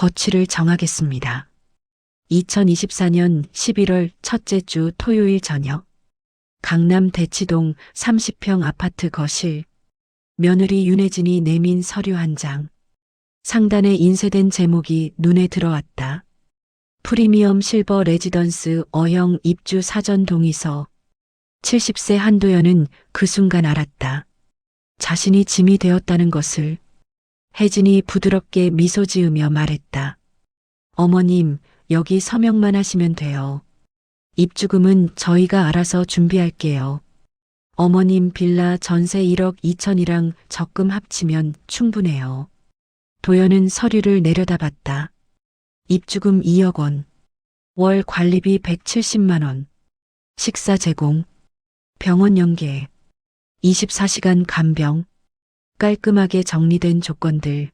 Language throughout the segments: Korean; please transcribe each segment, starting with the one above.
거취를 정하겠습니다. 2024년 11월 첫째 주 토요일 저녁. 강남 대치동 30평 아파트 거실. 며느리 윤혜진이 내민 서류 한 장. 상단에 인쇄된 제목이 눈에 들어왔다. 프리미엄 실버 레지던스 어형 입주 사전 동의서. 70세 한도연은 그 순간 알았다. 자신이 짐이 되었다는 것을. 혜진이 부드럽게 미소 지으며 말했다. 어머님, 여기 서명만 하시면 돼요. 입주금은 저희가 알아서 준비할게요. 어머님 빌라 전세 1억 2천이랑 적금 합치면 충분해요. 도연은 서류를 내려다봤다. 입주금 2억 원. 월 관리비 170만 원. 식사 제공. 병원 연계. 24시간 간병. 깔끔하게 정리된 조건들.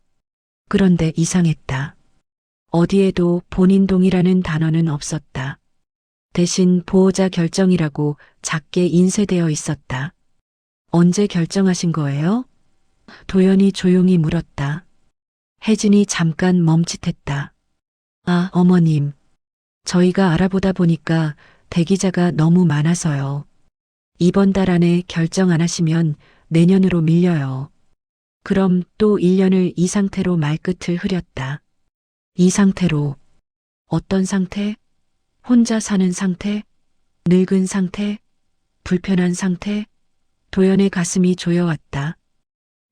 그런데 이상했다. 어디에도 본인 동의라는 단어는 없었다. 대신 보호자 결정이라고 작게 인쇄되어 있었다. 언제 결정하신 거예요? 도연이 조용히 물었다. 혜진이 잠깐 멈칫했다. 아, 어머님. 저희가 알아보다 보니까 대기자가 너무 많아서요. 이번 달 안에 결정 안 하시면 내년으로 밀려요. 그럼 또 1년을 이 상태로 말끝을 흐렸다. 이 상태로. 어떤 상태? 혼자 사는 상태? 늙은 상태? 불편한 상태? 도연의 가슴이 조여왔다.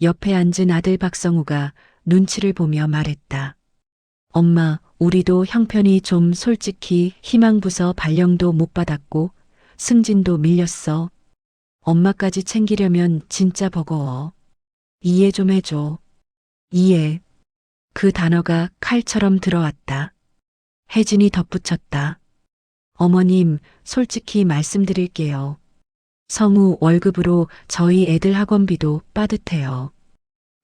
옆에 앉은 아들 박성우가 눈치를 보며 말했다. 엄마, 우리도 형편이 좀 솔직히 희망부서 발령도 못 받았고 승진도 밀렸어. 엄마까지 챙기려면 진짜 버거워. 이해 좀 해줘. 이해. 그 단어가 칼처럼 들어왔다. 혜진이 덧붙였다. 어머님, 솔직히 말씀드릴게요. 성우 월급으로 저희 애들 학원비도 빠듯해요.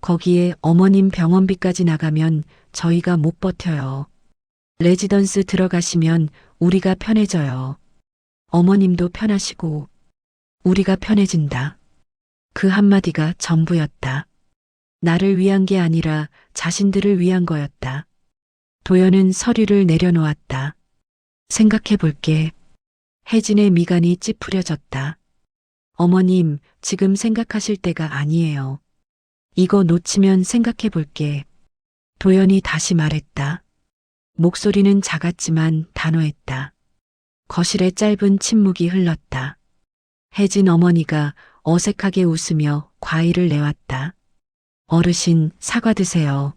거기에 어머님 병원비까지 나가면 저희가 못 버텨요. 레지던스 들어가시면 우리가 편해져요. 어머님도 편하시고 우리가 편해진다. 그 한마디가 전부였다. 나를 위한 게 아니라 자신들을 위한 거였다. 도연은 서류를 내려놓았다. 생각해 볼게. 혜진의 미간이 찌푸려졌다. 어머님, 지금 생각하실 때가 아니에요. 이거 놓치면 생각해 볼게. 도연이 다시 말했다. 목소리는 작았지만 단호했다. 거실에 짧은 침묵이 흘렀다. 혜진 어머니가 어색하게 웃으며 과일을 내왔다. 어르신, 사과 드세요.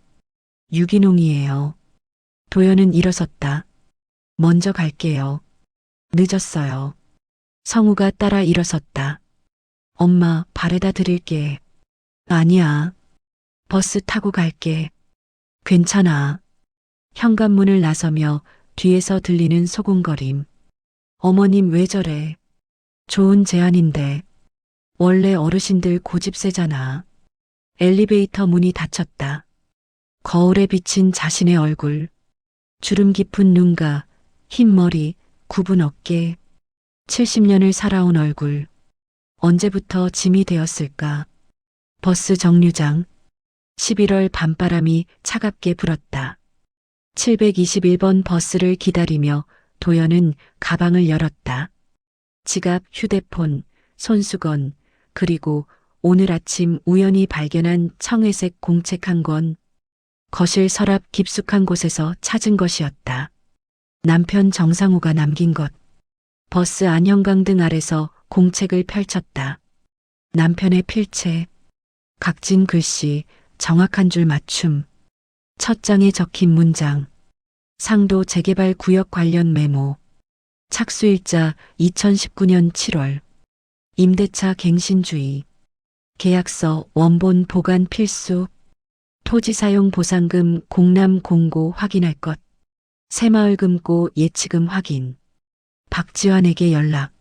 유기농이에요. 도연은 일어섰다. 먼저 갈게요. 늦었어요. 성우가 따라 일어섰다. 엄마, 바래다 드릴게. 아니야. 버스 타고 갈게. 괜찮아. 현관문을 나서며 뒤에서 들리는 소곤거림. 어머님 왜 저래? 좋은 제안인데. 원래 어르신들 고집세잖아. 엘리베이터 문이 닫혔다. 거울에 비친 자신의 얼굴. 주름 깊은 눈가, 흰 머리, 굽은 어깨. 70년을 살아온 얼굴. 언제부터 짐이 되었을까? 버스 정류장. 11월 밤바람이 차갑게 불었다. 721번 버스를 기다리며 도연은 가방을 열었다. 지갑, 휴대폰, 손수건, 그리고 오늘 아침 우연히 발견한 청회색 공책 한 권. 거실 서랍 깊숙한 곳에서 찾은 것이었다. 남편 정상우가 남긴 것. 버스 안형광등 아래서 공책을 펼쳤다. 남편의 필체. 각진 글씨, 정확한 줄 맞춤. 첫 장에 적힌 문장. 상도 재개발 구역 관련 메모. 착수일자 2019년 7월. 임대차 갱신주의. 계약서 원본 보관 필수. 토지 사용 보상금 공람 공고 확인할 것. 새마을금고 예치금 확인. 박지환에게 연락.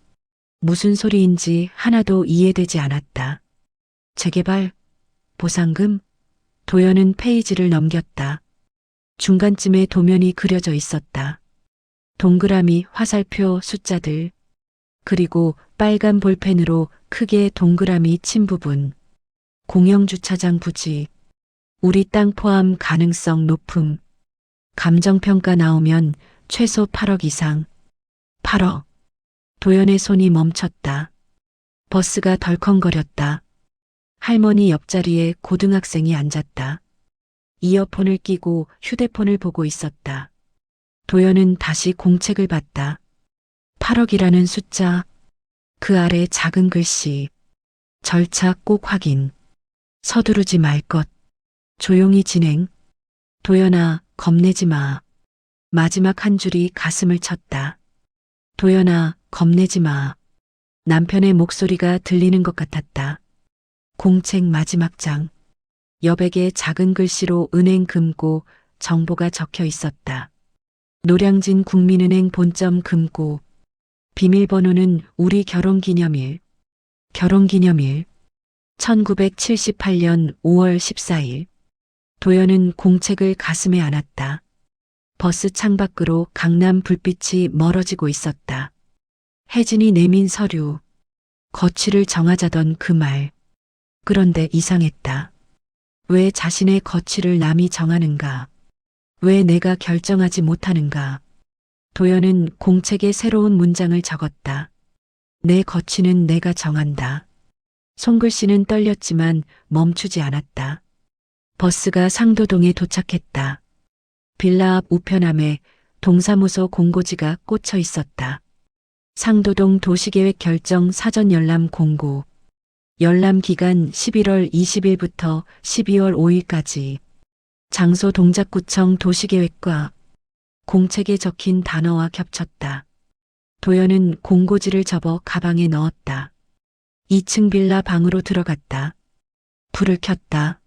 무슨 소리인지 하나도 이해되지 않았다. 재개발? 보상금? 도연은 페이지를 넘겼다. 중간쯤에 도면이 그려져 있었다. 동그라미, 화살표, 숫자들. 그리고 빨간 볼펜으로 크게 동그라미 친 부분. 공영주차장 부지. 우리 땅 포함 가능성 높음. 감정평가 나오면 최소 8억 이상. 8억. 도연의 손이 멈췄다. 버스가 덜컹거렸다. 할머니 옆자리에 고등학생이 앉았다. 이어폰을 끼고 휴대폰을 보고 있었다. 도연은 다시 공책을 봤다. 8억이라는 숫자, 그 아래 작은 글씨. 절차 꼭 확인. 서두르지 말 것. 조용히 진행. 도연아, 겁내지 마. 마지막 한 줄이 가슴을 쳤다. 도연아, 겁내지 마. 남편의 목소리가 들리는 것 같았다. 공책 마지막 장. 여백에 작은 글씨로 은행 금고 정보가 적혀 있었다. 노량진 국민은행 본점 금고. 비밀번호는 우리 결혼기념일. 결혼기념일. 1978년 5월 14일. 도연은 공책을 가슴에 안았다. 버스 창밖으로 강남 불빛이 멀어지고 있었다. 혜진이 내민 서류. 거취를 정하자던 그 말. 그런데 이상했다. 왜 자신의 거취를 남이 정하는가? 왜 내가 결정하지 못하는가? 도연은 공책에 새로운 문장을 적었다. 내 거취는 내가 정한다. 손글씨는 떨렸지만 멈추지 않았다. 버스가 상도동에 도착했다. 빌라 앞 우편함에 동사무소 공고지가 꽂혀 있었다. 상도동 도시계획 결정 사전 열람 공고. 열람 기간 11월 20일부터 12월 5일까지. 장소 동작구청 도시계획과. 공책에 적힌 단어와 겹쳤다. 도연은 공고지를 접어 가방에 넣었다. 2층 빌라 방으로 들어갔다. 불을 켰다.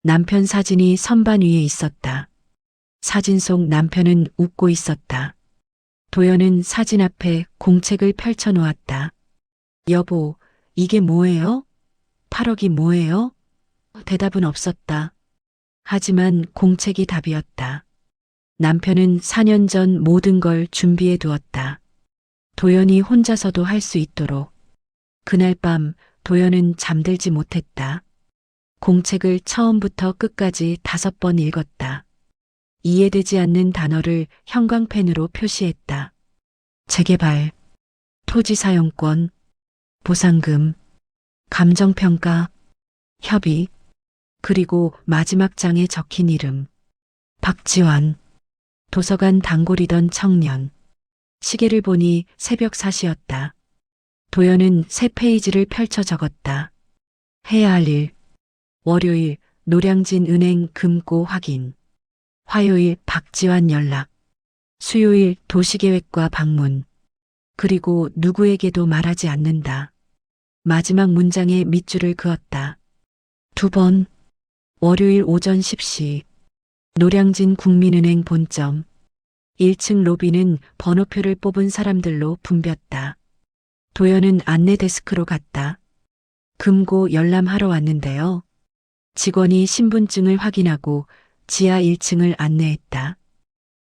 남편 사진이 선반 위에 있었다. 사진 속 남편은 웃고 있었다. 도연은 사진 앞에 공책을 펼쳐 놓았다. 여보, 이게 뭐예요? 8억이 뭐예요? 대답은 없었다. 하지만 공책이 답이었다. 남편은 4년 전 모든 걸 준비해 두었다. 도연이 혼자서도 할 수 있도록. 그날 밤 도연은 잠들지 못했다. 공책을 처음부터 끝까지 5번 읽었다. 이해되지 않는 단어를 형광펜으로 표시했다. 재개발, 토지 사용권, 보상금, 감정평가, 협의, 그리고 마지막 장에 적힌 이름. 박지환. 도서관 단골이던 청년. 시계를 보니 새벽 4시였다. 도연은 새 페이지를 펼쳐 적었다. 해야 할 일. 월요일 노량진 은행 금고 확인. 화요일 박지환 연락. 수요일 도시계획과 방문. 그리고 누구에게도 말하지 않는다. 마지막 문장에 밑줄을 그었다. 2번. 월요일 오전 10시. 노량진 국민은행 본점. 1층 로비는 번호표를 뽑은 사람들로 붐볐다. 도연은 안내 데스크로 갔다. 금고 열람하러 왔는데요. 직원이 신분증을 확인하고 지하 1층을 안내했다.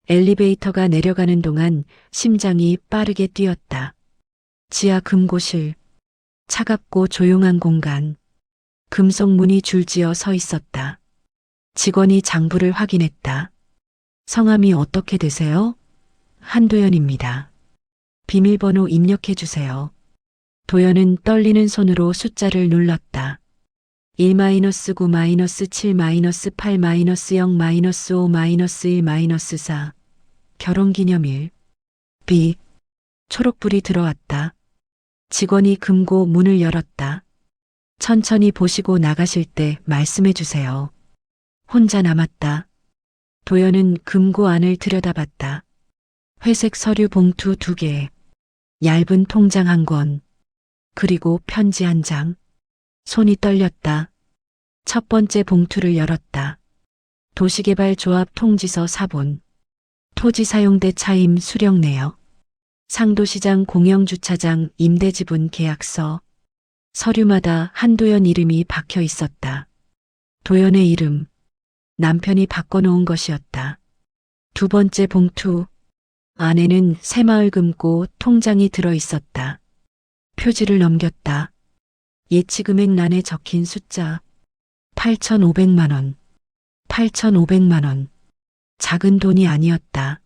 엘리베이터가 내려가는 동안 심장이 빠르게 뛰었다. 지하 금고실. 차갑고 조용한 공간. 금속 문이 줄지어 서 있었다. 직원이 장부를 확인했다. 성함이 어떻게 되세요? 한도연입니다. 비밀번호 입력해 주세요. 도연은 떨리는 손으로 숫자를 눌렀다. 1-9-7-8-0-5-1-5-4. 결혼기념일. B. 초록불이 들어왔다. 직원이 금고 문을 열었다. 천천히 보시고 나가실 때 말씀해 주세요. 혼자 남았다. 도연은 금고 안을 들여다봤다. 회색 서류 봉투 2개, 얇은 통장 1권, 그리고 편지 1장. 손이 떨렸다. 첫 번째 봉투를 열었다. 도시개발조합 통지서 4본. 토지 사용대 차임 수령 내역. 상도시장 공영주차장 임대지분 계약서. 서류마다 한도연 이름이 박혀 있었다. 도연의 이름. 남편이 바꿔놓은 것이었다. 2번째 봉투. 안에는 새마을 금고 통장이 들어 있었다. 표지를 넘겼다. 예치금액란에 적힌 숫자. 8,500만 원. 8,500만 원. 작은 돈이 아니었다.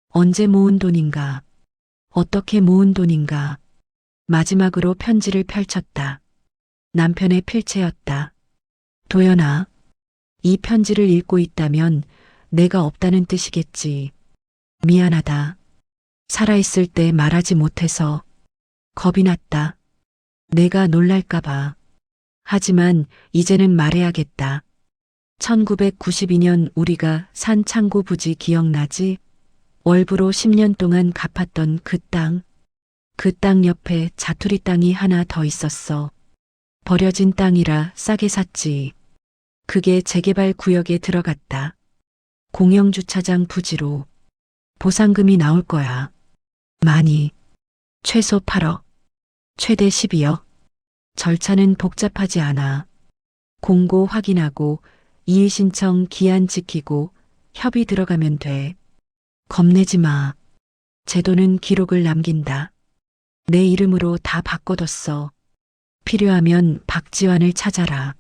언제 모은 돈인가? 어떻게 모은 돈인가? 마지막으로 편지를 펼쳤다. 남편의 필체였다. 도연아, 이 편지를 읽고 있다면 내가 없다는 뜻이겠지. 미안하다. 살아있을 때 말하지 못해서 겁이 났다. 내가 놀랄까봐. 하지만 이제는 말해야겠다. 1992년 우리가 산 창고 부지 기억나지? 월부로 10년 동안 갚았던 그 땅. 그 땅 옆에 자투리 땅이 하나 더 있었어. 버려진 땅이라 싸게 샀지. 그게 재개발 구역에 들어갔다. 공영주차장 부지로. 보상금이 나올 거야. 많이. 최소 8억. 최대 12억. 절차는 복잡하지 않아. 공고 확인하고 이의 신청 기한 지키고 협의 들어가면 돼. 겁내지 마. 제도는 기록을 남긴다. 내 이름으로 다 바꿔뒀어. 필요하면 박지환을 찾아라.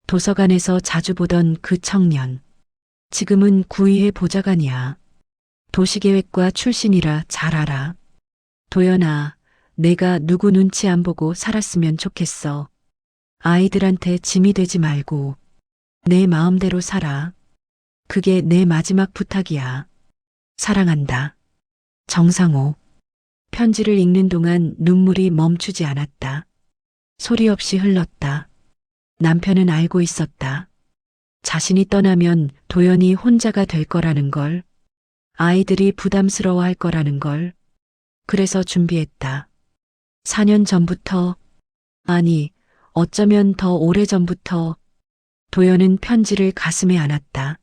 도서관에서 자주 보던 그 청년. 지금은 구의회 보좌관이야. 도시계획과 출신이라 잘 알아. 도연아, 내가 누구 눈치 안 보고 살았으면 좋겠어. 아이들한테 짐이 되지 말고 내 마음대로 살아. 그게 내 마지막 부탁이야. 사랑한다. 정상호. 편지를 읽는 동안 눈물이 멈추지 않았다. 소리 없이 흘렀다. 남편은 알고 있었다. 자신이 떠나면 도연이 혼자가 될 거라는 걸. 아이들이 부담스러워 할 거라는 걸. 그래서 준비했다. 4년 전부터, 아니, 어쩌면 더 오래 전부터 도연은 편지를 가슴에 안았다.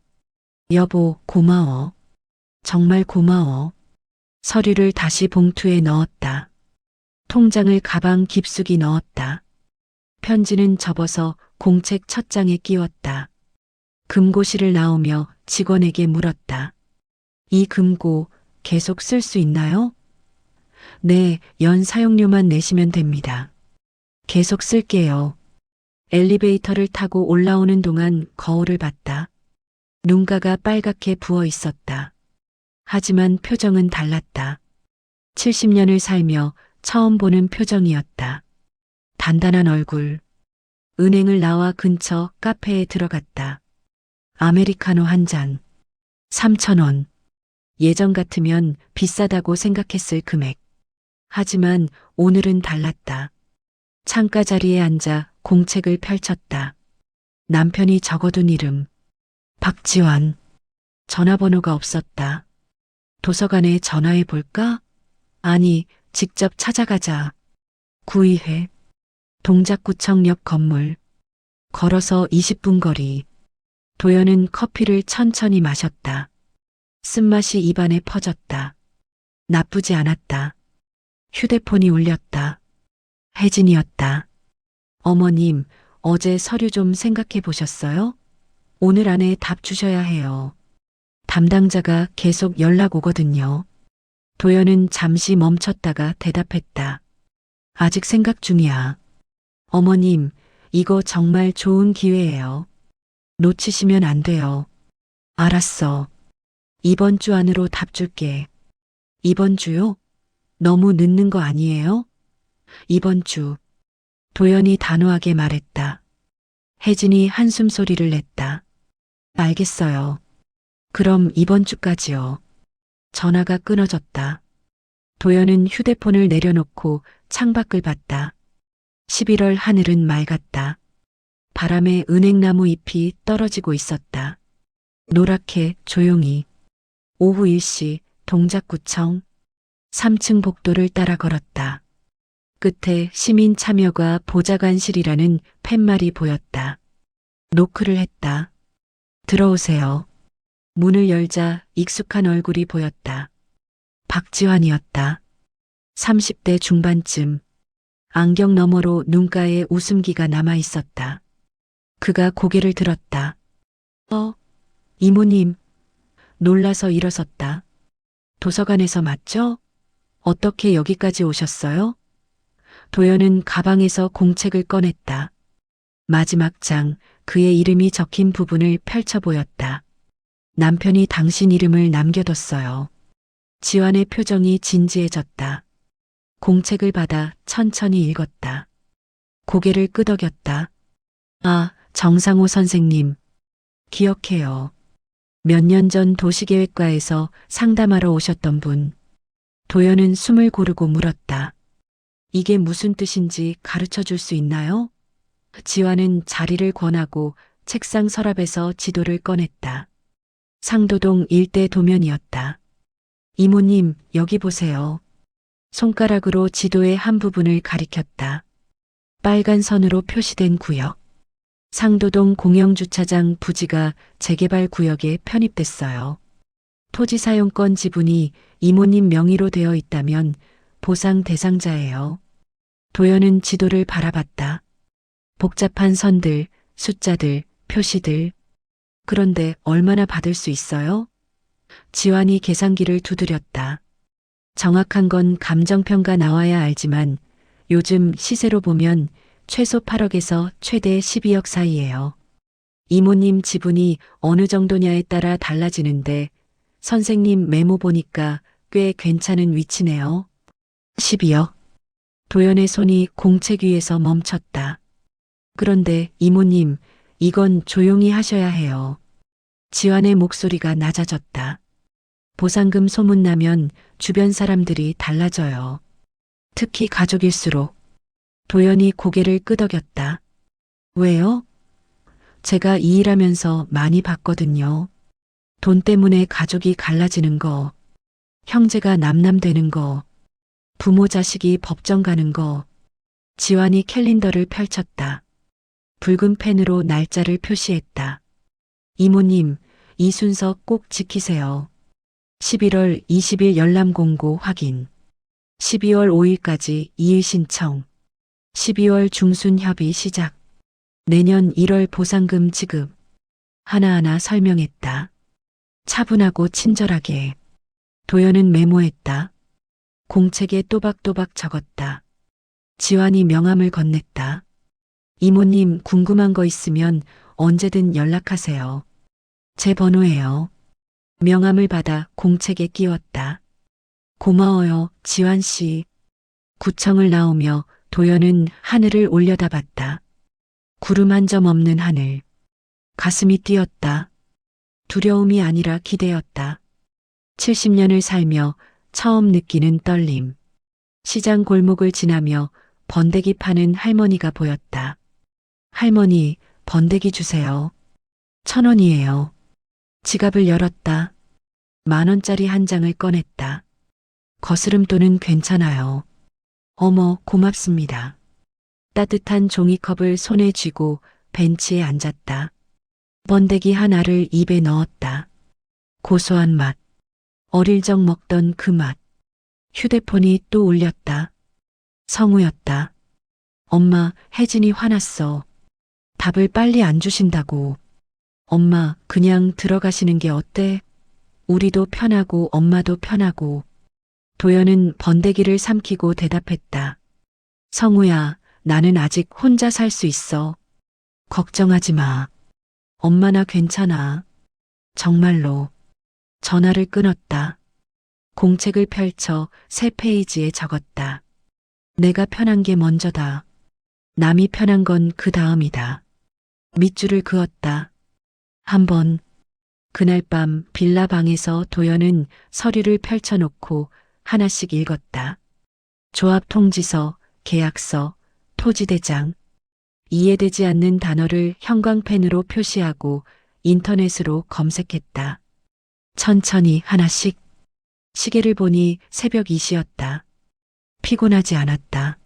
여보, 고마워. 정말 고마워. 서류를 다시 봉투에 넣었다. 통장을 가방 깊숙이 넣었다. 편지는 접어서 공책 첫 장에 끼웠다. 금고실을 나오며 직원에게 물었다. 이 금고 계속 쓸 수 있나요? 네, 연 사용료만 내시면 됩니다. 계속 쓸게요. 엘리베이터를 타고 올라오는 동안 거울을 봤다. 눈가가 빨갛게 부어 있었다. 하지만 표정은 달랐다. 70년을 살며 처음 보는 표정이었다. 단단한 얼굴. 은행을 나와 근처 카페에 들어갔다. 아메리카노 한 잔. 3,000원. 예전 같으면 비싸다고 생각했을 금액. 하지만 오늘은 달랐다. 창가 자리에 앉아 공책을 펼쳤다. 남편이 적어둔 이름. 박지환. 전화번호가 없었다. 도서관에 전화해 볼까? 아니, 직접 찾아가자. 구의회. 동작구청 옆 건물. 걸어서 20분 거리. 도연은 커피를 천천히 마셨다. 쓴맛이 입안에 퍼졌다. 나쁘지 않았다. 휴대폰이 울렸다. 혜진이었다. 어머님, 어제 서류 좀 생각해 보셨어요? 오늘 안에 답 주셔야 해요. 담당자가 계속 연락 오거든요. 도연은 잠시 멈췄다가 대답했다. 아직 생각 중이야. 어머님, 이거 정말 좋은 기회예요. 놓치시면 안 돼요. 알았어. 이번 주 안으로 답 줄게. 이번 주요? 너무 늦는 거 아니에요? 이번 주. 도연이 단호하게 말했다. 혜진이 한숨 소리를 냈다. 알겠어요. 그럼 이번 주까지요. 전화가 끊어졌다. 도연은 휴대폰을 내려놓고 창밖을 봤다. 11월 하늘은 맑았다. 바람에 은행나무 잎이 떨어지고 있었다. 노랗게 조용히. 오후 1시 동작구청 3층 복도를 따라 걸었다. 끝에 시민 참여가 보좌관실이라는 팻말이 보였다. 노크를 했다. 들어오세요. 문을 열자 익숙한 얼굴이 보였다. 박지환이었다. 30대 중반쯤. 안경 너머로 눈가에 웃음기가 남아 있었다. 그가 고개를 들었다. 이모님. 놀라서 일어섰다. 도서관에서 맞죠? 어떻게 여기까지 오셨어요? 도연은 가방에서 공책을 꺼냈다. 마지막 장, 그의 이름이 적힌 부분을 펼쳐 보였다. 남편이 당신 이름을 남겨뒀어요. 지환의 표정이 진지해졌다. 공책을 받아 천천히 읽었다. 고개를 끄덕였다. 아, 정상호 선생님. 기억해요. 몇 년 전 도시계획과에서 상담하러 오셨던 분. 도연은 숨을 고르고 물었다. 이게 무슨 뜻인지 가르쳐 줄 수 있나요? 지환은 자리를 권하고 책상 서랍에서 지도를 꺼냈다. 상도동 일대 도면이었다. 이모님, 여기 보세요. 손가락으로 지도의 한 부분을 가리켰다. 빨간 선으로 표시된 구역. 상도동 공영주차장 부지가 재개발 구역에 편입됐어요. 토지 사용권 지분이 이모님 명의로 되어 있다면 보상 대상자예요. 도연은 지도를 바라봤다. 복잡한 선들, 숫자들, 표시들. 그런데 얼마나 받을 수 있어요? 지환이 계산기를 두드렸다. 정확한 건 감정평가 나와야 알지만 요즘 시세로 보면 최소 8억에서 최대 12억 사이예요. 이모님 지분이 어느 정도냐에 따라 달라지는데 선생님 메모 보니까 꽤 괜찮은 위치네요. 12억. 도연의 손이 공책 위에서 멈췄다. 그런데 이모님, 이건 조용히 하셔야 해요. 지환의 목소리가 낮아졌다. 보상금 소문나면 주변 사람들이 달라져요. 특히 가족일수록. 도연이 고개를 끄덕였다. 왜요? 제가 이 일하면서 많이 봤거든요. 돈 때문에 가족이 갈라지는 거, 형제가 남남되는 거, 부모 자식이 법정 가는 거. 지환이 캘린더를 펼쳤다. 붉은 펜으로 날짜를 표시했다. 이모님, 이 순서 꼭 지키세요. 11월 20일 열람 공고 확인. 12월 5일까지 이일 신청. 12월 중순 협의 시작. 내년 1월 보상금 지급. 하나하나 설명했다. 차분하고 친절하게. 도연은 메모했다. 공책에 또박또박 적었다. 지환이 명함을 건넸다. 이모님 궁금한 거 있으면 언제든 연락하세요. 제 번호예요. 명함을 받아 공책에 끼웠다. 고마워요, 지환 씨. 구청을 나오며 도연은 하늘을 올려다봤다. 구름 한 점 없는 하늘. 가슴이 뛰었다. 두려움이 아니라 기대였다. 70년을 살며 처음 느끼는 떨림. 시장 골목을 지나며 번데기 파는 할머니가 보였다. 할머니, 번데기 주세요. 1,000원이에요. 지갑을 열었다. 10,000원짜리 한 장을 꺼냈다. 거스름돈은 괜찮아요. 어머, 고맙습니다. 따뜻한 종이컵을 손에 쥐고 벤치에 앉았다. 번데기 하나를 입에 넣었다. 고소한 맛. 어릴 적 먹던 그 맛. 휴대폰이 또 울렸다. 성우였다. 엄마, 혜진이 화났어. 답을 빨리 안 주신다고. 엄마, 그냥 들어가시는 게 어때? 우리도 편하고 엄마도 편하고. 도연은 번데기를 삼키고 대답했다. 성우야, 나는 아직 혼자 살 수 있어. 걱정하지 마. 엄마 나 괜찮아. 정말로. 전화를 끊었다. 공책을 펼쳐 새 페이지에 적었다. 내가 편한 게 먼저다. 남이 편한 건 그 다음이다. 밑줄을 그었다. 한 번. 그날 밤 빌라 방에서 도연은 서류를 펼쳐놓고 하나씩 읽었다. 조합 통지서, 계약서, 토지대장. 이해되지 않는 단어를 형광펜으로 표시하고 인터넷으로 검색했다. 천천히 하나씩. 시계를 보니 새벽 2시였다. 피곤하지 않았다.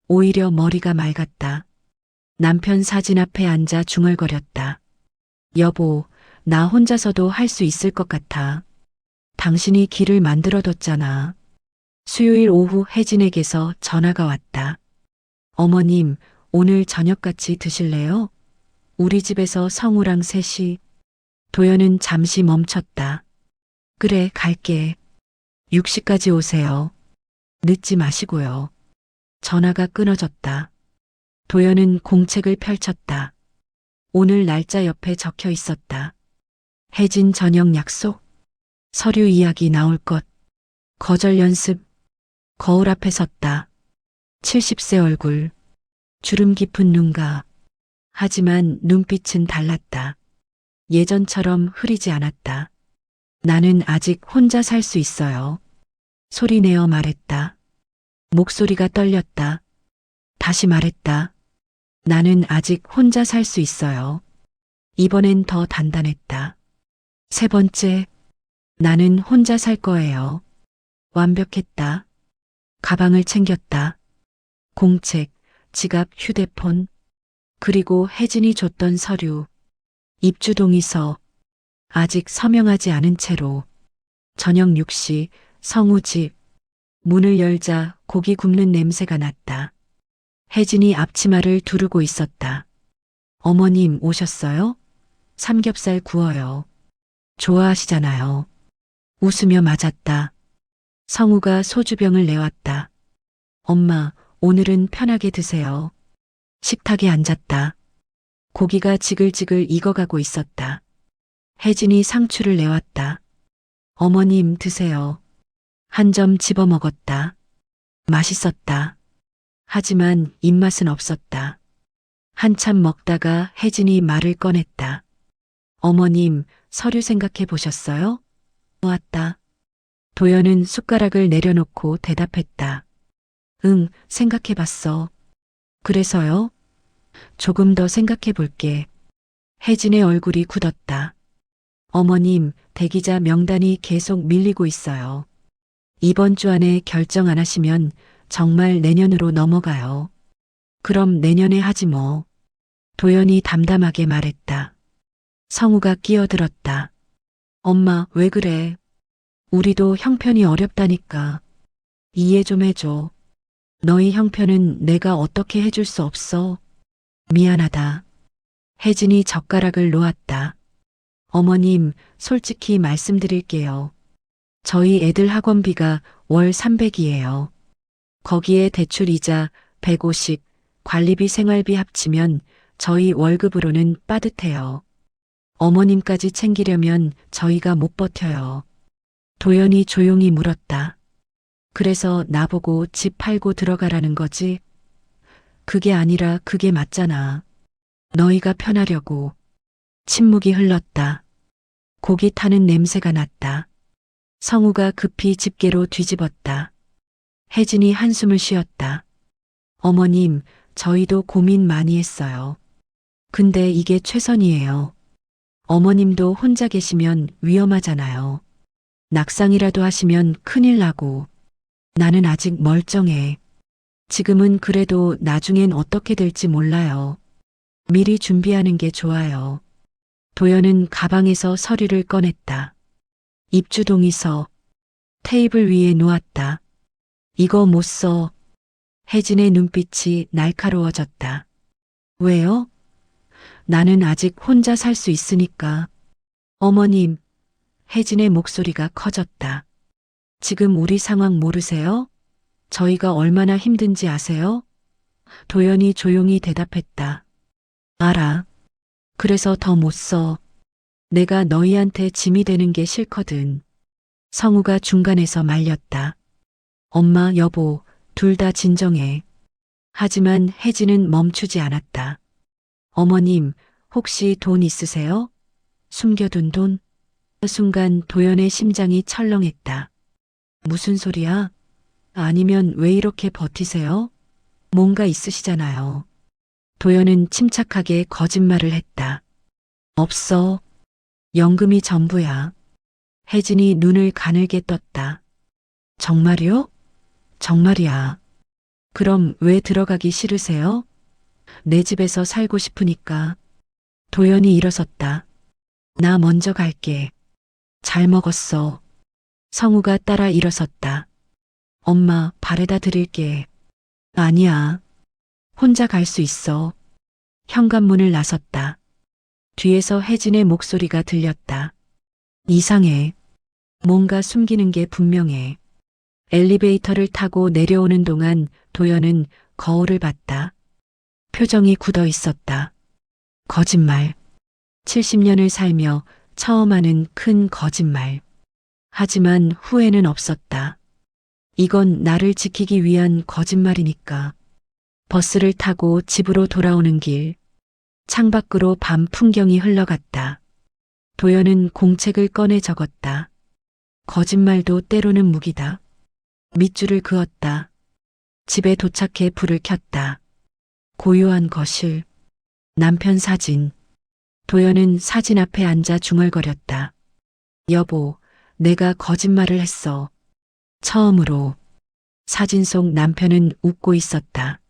오히려 머리가 맑았다. 남편 사진 앞에 앉아 중얼거렸다. 여보, 나 혼자서도 할 수 있을 것 같아. 당신이 길을 만들어뒀잖아. 수요일 오후 혜진에게서 전화가 왔다. 어머님, 오늘 저녁 같이 드실래요? 우리 집에서 성우랑 셋이. 도연은 잠시 멈췄다. 그래, 갈게. 6시까지 오세요. 늦지 마시고요. 전화가 끊어졌다. 도연은 공책을 펼쳤다. 오늘 날짜 옆에 적혀 있었다. 혜진 저녁 약속, 서류 이야기 나올 것, 거절 연습, 거울 앞에 섰다. 70세 얼굴, 주름 깊은 눈가. 하지만 눈빛은 달랐다. 예전처럼 흐리지 않았다. 나는 아직 혼자 살 수 있어요. 소리내어 말했다. 목소리가 떨렸다. 다시 말했다. 나는 아직 혼자 살 수 있어요. 이번엔 더 단단했다. 세 번째, 나는 혼자 살 거예요. 완벽했다. 가방을 챙겼다. 공책, 지갑, 휴대폰, 그리고 혜진이 줬던 서류, 입주 동의서, 아직 서명하지 않은 채로. 저녁 6시, 성우 집. 문을 열자 고기 굽는 냄새가 났다. 혜진이 앞치마를 두르고 있었다. 어머님 오셨어요? 삼겹살 구워요. 좋아하시잖아요. 웃으며 맞았다. 성우가 소주병을 내왔다. 엄마, 오늘은 편하게 드세요. 식탁에 앉았다. 고기가 지글지글 익어가고 있었다. 혜진이 상추를 내왔다. 어머님 드세요. 한 점 집어 먹었다. 맛있었다. 하지만 입맛은 없었다. 한참 먹다가 혜진이 말을 꺼냈다. 어머님, 서류 생각해 보셨어요? 왔다. 도연은 숟가락을 내려놓고 대답했다. 응, 생각해 봤어. 그래서요? 조금 더 생각해 볼게. 혜진의 얼굴이 굳었다. 어머님, 대기자 명단이 계속 밀리고 있어요. 이번 주 안에 결정 안 하시면 정말 내년으로 넘어가요. 그럼 내년에 하지 뭐. 도연이 담담하게 말했다. 성우가 끼어들었다. 엄마, 왜 그래? 우리도 형편이 어렵다니까. 이해 좀 해줘. 너희 형편은 내가 어떻게 해줄 수 없어. 미안하다. 혜진이 젓가락을 놓았다. 어머님, 솔직히 말씀드릴게요. 저희 애들 학원비가 월 300이에요. 거기에 대출이자 150, 관리비 생활비 합치면 저희 월급으로는 빠듯해요. 어머님까지 챙기려면 저희가 못 버텨요. 도연이 조용히 물었다. 그래서 나보고 집 팔고 들어가라는 거지? 그게 아니라 그게 맞잖아. 너희가 편하려고. 침묵이 흘렀다. 고기 타는 냄새가 났다. 성우가 급히 집게로 뒤집었다. 혜진이 한숨을 쉬었다. 어머님, 저희도 고민 많이 했어요. 근데 이게 최선이에요. 어머님도 혼자 계시면 위험하잖아요. 낙상이라도 하시면 큰일 나고. 나는 아직 멀쩡해. 지금은 그래도 나중엔 어떻게 될지 몰라요. 미리 준비하는 게 좋아요. 도연은 가방에서 서류를 꺼냈다. 입주 동의서. 테이블 위에 놓았다. 이거 못 써. 혜진의 눈빛이 날카로워졌다. 왜요? 나는 아직 혼자 살 수 있으니까. 어머님, 혜진의 목소리가 커졌다. 지금 우리 상황 모르세요? 저희가 얼마나 힘든지 아세요? 도연이 조용히 대답했다. 알아. 그래서 더 못 써. 내가 너희한테 짐이 되는 게 싫거든. 성우가 중간에서 말렸다. 엄마, 여보, 둘 다 진정해. 하지만 혜진은 멈추지 않았다. 어머님, 혹시 돈 있으세요? 숨겨둔 돈? 순간 도연의 심장이 철렁했다. 무슨 소리야? 아니면 왜 이렇게 버티세요? 뭔가 있으시잖아요. 도연은 침착하게 거짓말을 했다. 없어. 연금이 전부야. 혜진이 눈을 가늘게 떴다. 정말이요? 정말이야. 그럼 왜 들어가기 싫으세요? 내 집에서 살고 싶으니까. 도연이 일어섰다. 나 먼저 갈게. 잘 먹었어. 성우가 따라 일어섰다. 엄마, 바래다 드릴게. 아니야. 혼자 갈 수 있어. 현관문을 나섰다. 뒤에서 혜진의 목소리가 들렸다. 이상해. 뭔가 숨기는 게 분명해. 엘리베이터를 타고 내려오는 동안 도연은 거울을 봤다. 표정이 굳어 있었다. 거짓말. 70년을 살며 처음 하는 큰 거짓말. 하지만 후회는 없었다. 이건 나를 지키기 위한 거짓말이니까. 버스를 타고 집으로 돌아오는 길, 창밖으로 밤 풍경이 흘러갔다. 도연은 공책을 꺼내 적었다. 거짓말도 때로는 무기다. 밑줄을 그었다. 집에 도착해 불을 켰다. 고요한 거실, 남편 사진. 도연은 사진 앞에 앉아 중얼거렸다. 여보, 내가 거짓말을 했어. 처음으로. 사진 속 남편은 웃고 있었다.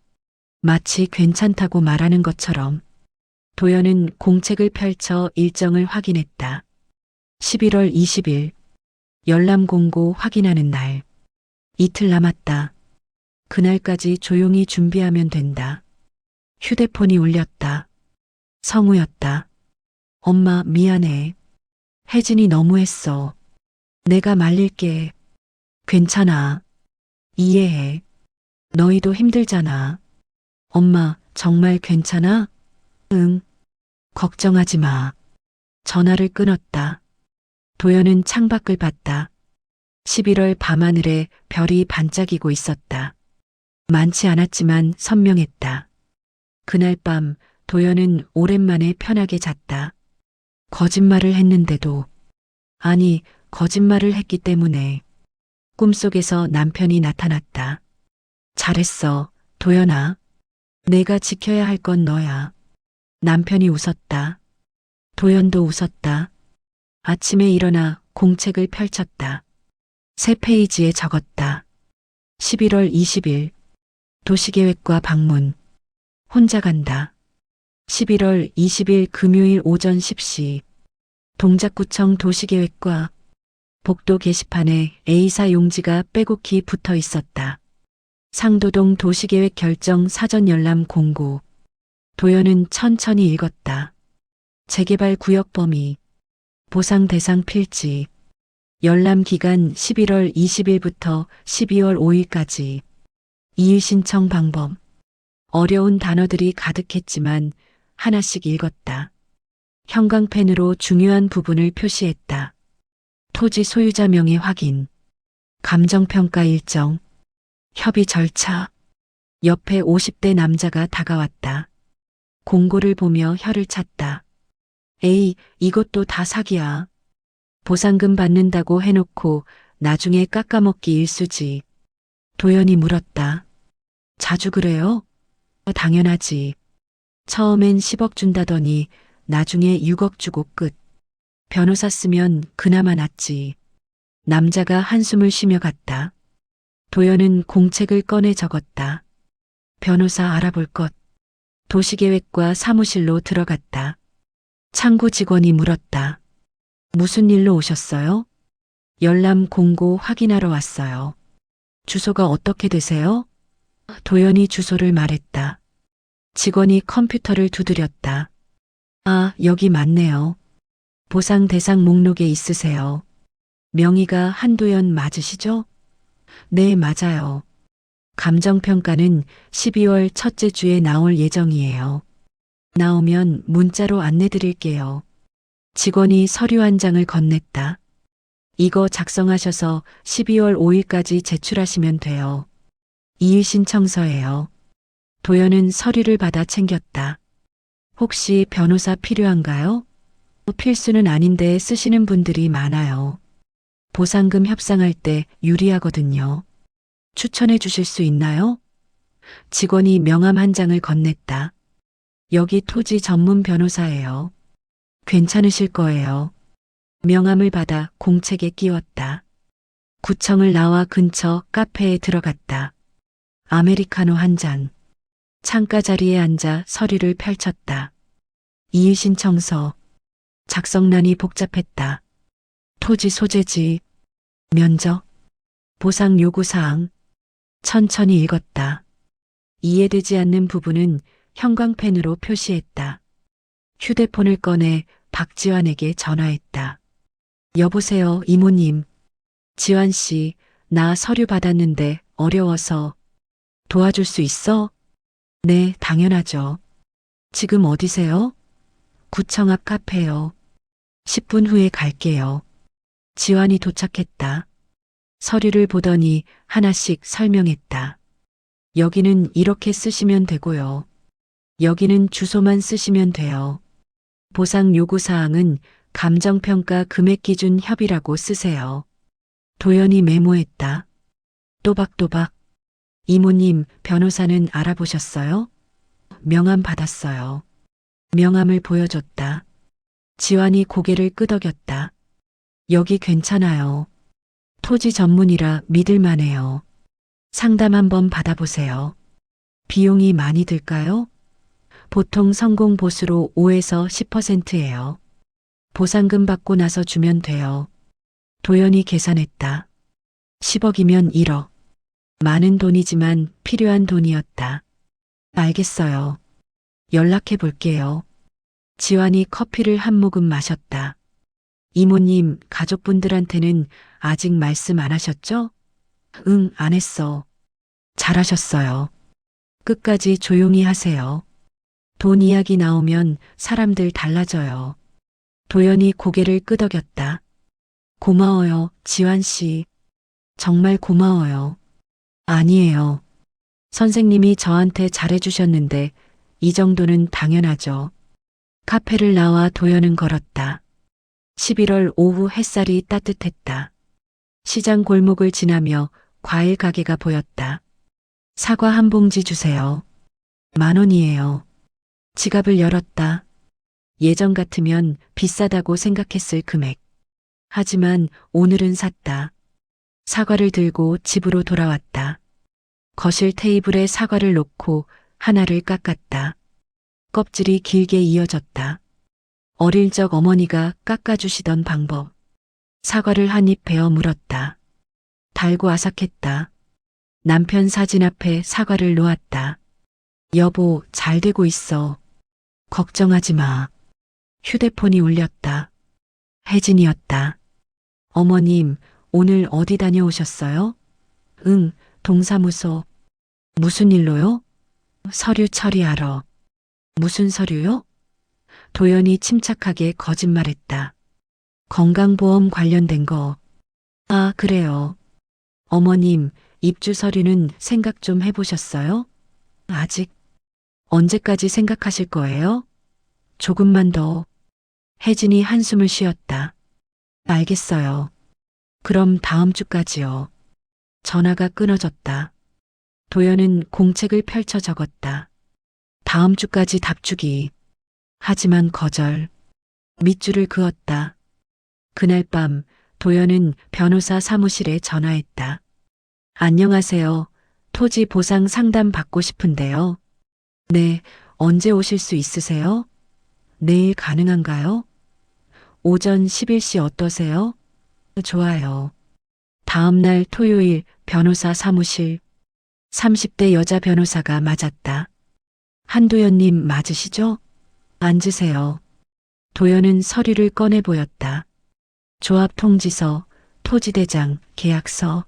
마치 괜찮다고 말하는 것처럼. 도연은 공책을 펼쳐 일정을 확인했다. 11월 20일, 열람 공고 확인하는 날. 이틀 남았다. 그날까지 조용히 준비하면 된다. 휴대폰이 울렸다. 성우였다. 엄마, 미안해. 혜진이 너무했어. 내가 말릴게. 괜찮아. 이해해. 너희도 힘들잖아. 엄마, 정말 괜찮아? 응. 걱정하지 마. 전화를 끊었다. 도연은 창밖을 봤다. 11월 밤하늘에 별이 반짝이고 있었다. 많지 않았지만 선명했다. 그날 밤 도연은 오랜만에 편하게 잤다. 거짓말을 했는데도, 아니, 거짓말을 했기 때문에. 꿈속에서 남편이 나타났다. 잘했어, 도연아. 내가 지켜야 할 건 너야. 남편이 웃었다. 도연도 웃었다. 아침에 일어나 공책을 펼쳤다. 새 페이지에 적었다. 11월 20일, 도시계획과 방문. 혼자 간다. 11월 20일 금요일 오전 10시, 동작구청 도시계획과. 복도 게시판에 A사 용지가 빼곡히 붙어 있었다. 상도동 도시계획 결정 사전 열람 공고. 도연은 천천히 읽었다. 재개발 구역 범위, 보상 대상 필지, 열람 기간 11월 20일부터 12월 5일까지, 이의 신청 방법. 어려운 단어들이 가득했지만 하나씩 읽었다. 형광펜으로 중요한 부분을 표시했다. 토지 소유자 명의 확인, 감정평가 일정, 협의 절차. 옆에 50대 남자가 다가왔다. 공고를 보며 혀를 찼다. 에이, 이것도 다 사기야. 보상금 받는다고 해놓고 나중에 깎아먹기 일쑤지. 도연이 물었다. 자주 그래요? 당연하지. 처음엔 10억 준다더니 나중에 6억 주고 끝. 변호사 쓰면 그나마 낫지. 남자가 한숨을 쉬며 갔다. 도연은 공책을 꺼내 적었다. 변호사 알아볼 것. 도시계획과 사무실로 들어갔다. 창구 직원이 물었다. 무슨 일로 오셨어요? 열람 공고 확인하러 왔어요. 주소가 어떻게 되세요? 도연이 주소를 말했다. 직원이 컴퓨터를 두드렸다. 아, 여기 맞네요. 보상 대상 목록에 있으세요. 명의가 한도연 맞으시죠? 네, 맞아요. 감정평가는 12월 첫째 주에 나올 예정이에요. 나오면 문자로 안내드릴게요. 직원이 서류 한 장을 건넸다. 이거 작성하셔서 12월 5일까지 제출하시면 돼요. 이의 신청서예요. 도연은 서류를 받아 챙겼다. 혹시 변호사 필요한가요? 필수는 아닌데 쓰시는 분들이 많아요. 보상금 협상할 때 유리하거든요. 추천해 주실 수 있나요? 직원이 명함 한 장을 건넸다. 여기 토지 전문 변호사예요. 괜찮으실 거예요. 명함을 받아 공책에 끼웠다. 구청을 나와 근처 카페에 들어갔다. 아메리카노 한 잔. 창가 자리에 앉아 서류를 펼쳤다. 이의 신청서. 작성란이 복잡했다. 토지 소재지, 면적, 보상 요구사항. 천천히 읽었다. 이해되지 않는 부분은 형광펜으로 표시했다. 휴대폰을 꺼내 박지환에게 전화했다. 여보세요, 이모님. 지환 씨, 나 서류 받았는데 어려워서. 도와줄 수 있어? 네, 당연하죠. 지금 어디세요? 구청 앞 카페요. 10분 후에 갈게요. 지환이 도착했다. 서류를 보더니 하나씩 설명했다. 여기는 이렇게 쓰시면 되고요. 여기는 주소만 쓰시면 돼요. 보상 요구 사항은 감정평가 금액 기준 협의라고 쓰세요. 도연이 메모했다. 또박또박. 이모님, 변호사는 알아보셨어요? 명함 받았어요. 명함을 보여줬다. 지환이 고개를 끄덕였다. 여기 괜찮아요. 토지 전문이라 믿을만해요. 상담 한번 받아보세요. 비용이 많이 들까요? 보통 성공 보수로 5에서 10%예요. 보상금 받고 나서 주면 돼요. 도연이 계산했다. 10억이면 1억. 많은 돈이지만 필요한 돈이었다. 알겠어요. 연락해 볼게요. 지환이 커피를 한 모금 마셨다. 이모님, 가족분들한테는 아직 말씀 안 하셨죠? 응, 안 했어. 잘하셨어요. 끝까지 조용히 하세요. 돈 이야기 나오면 사람들 달라져요. 도연이 고개를 끄덕였다. 고마워요, 지환 씨. 정말 고마워요. 아니에요. 선생님이 저한테 잘해주셨는데 이 정도는 당연하죠. 카페를 나와 도연은 걸었다. 11월 오후 햇살이 따뜻했다. 시장 골목을 지나며 과일 가게가 보였다. 사과 한 봉지 주세요. 10,000원이에요. 지갑을 열었다. 예전 같으면 비싸다고 생각했을 금액. 하지만 오늘은 샀다. 사과를 들고 집으로 돌아왔다. 거실 테이블에 사과를 놓고 하나를 깎았다. 껍질이 길게 이어졌다. 어릴 적 어머니가 깎아주시던 방법. 사과를 한 입 베어 물었다. 달고 아삭했다. 남편 사진 앞에 사과를 놓았다. 여보, 잘 되고 있어. 걱정하지 마. 휴대폰이 울렸다. 혜진이었다. 어머님, 오늘 어디 다녀오셨어요? 응, 동사무소. 무슨 일로요? 서류 처리하러. 무슨 서류요? 도연이 침착하게 거짓말했다. 건강보험 관련된 거. 아, 그래요. 어머님, 입주 서류는 생각 좀 해보셨어요? 아직. 언제까지 생각하실 거예요? 조금만 더. 혜진이 한숨을 쉬었다. 알겠어요. 그럼 다음 주까지요. 전화가 끊어졌다. 도연은 공책을 펼쳐 적었다. 다음 주까지 답주기. 하지만 거절. 밑줄을 그었다. 그날 밤 도연은 변호사 사무실에 전화했다. 안녕하세요. 토지 보상 상담 받고 싶은데요. 네, 언제 오실 수 있으세요? 내일 가능한가요? 오전 11시 어떠세요? 좋아요. 다음 날 토요일 변호사 사무실. 30대 여자 변호사가 맞았다. 한도연님 맞으시죠? 앉으세요. 도연은 서류를 꺼내 보였다. 조합 통지서, 토지대장, 계약서.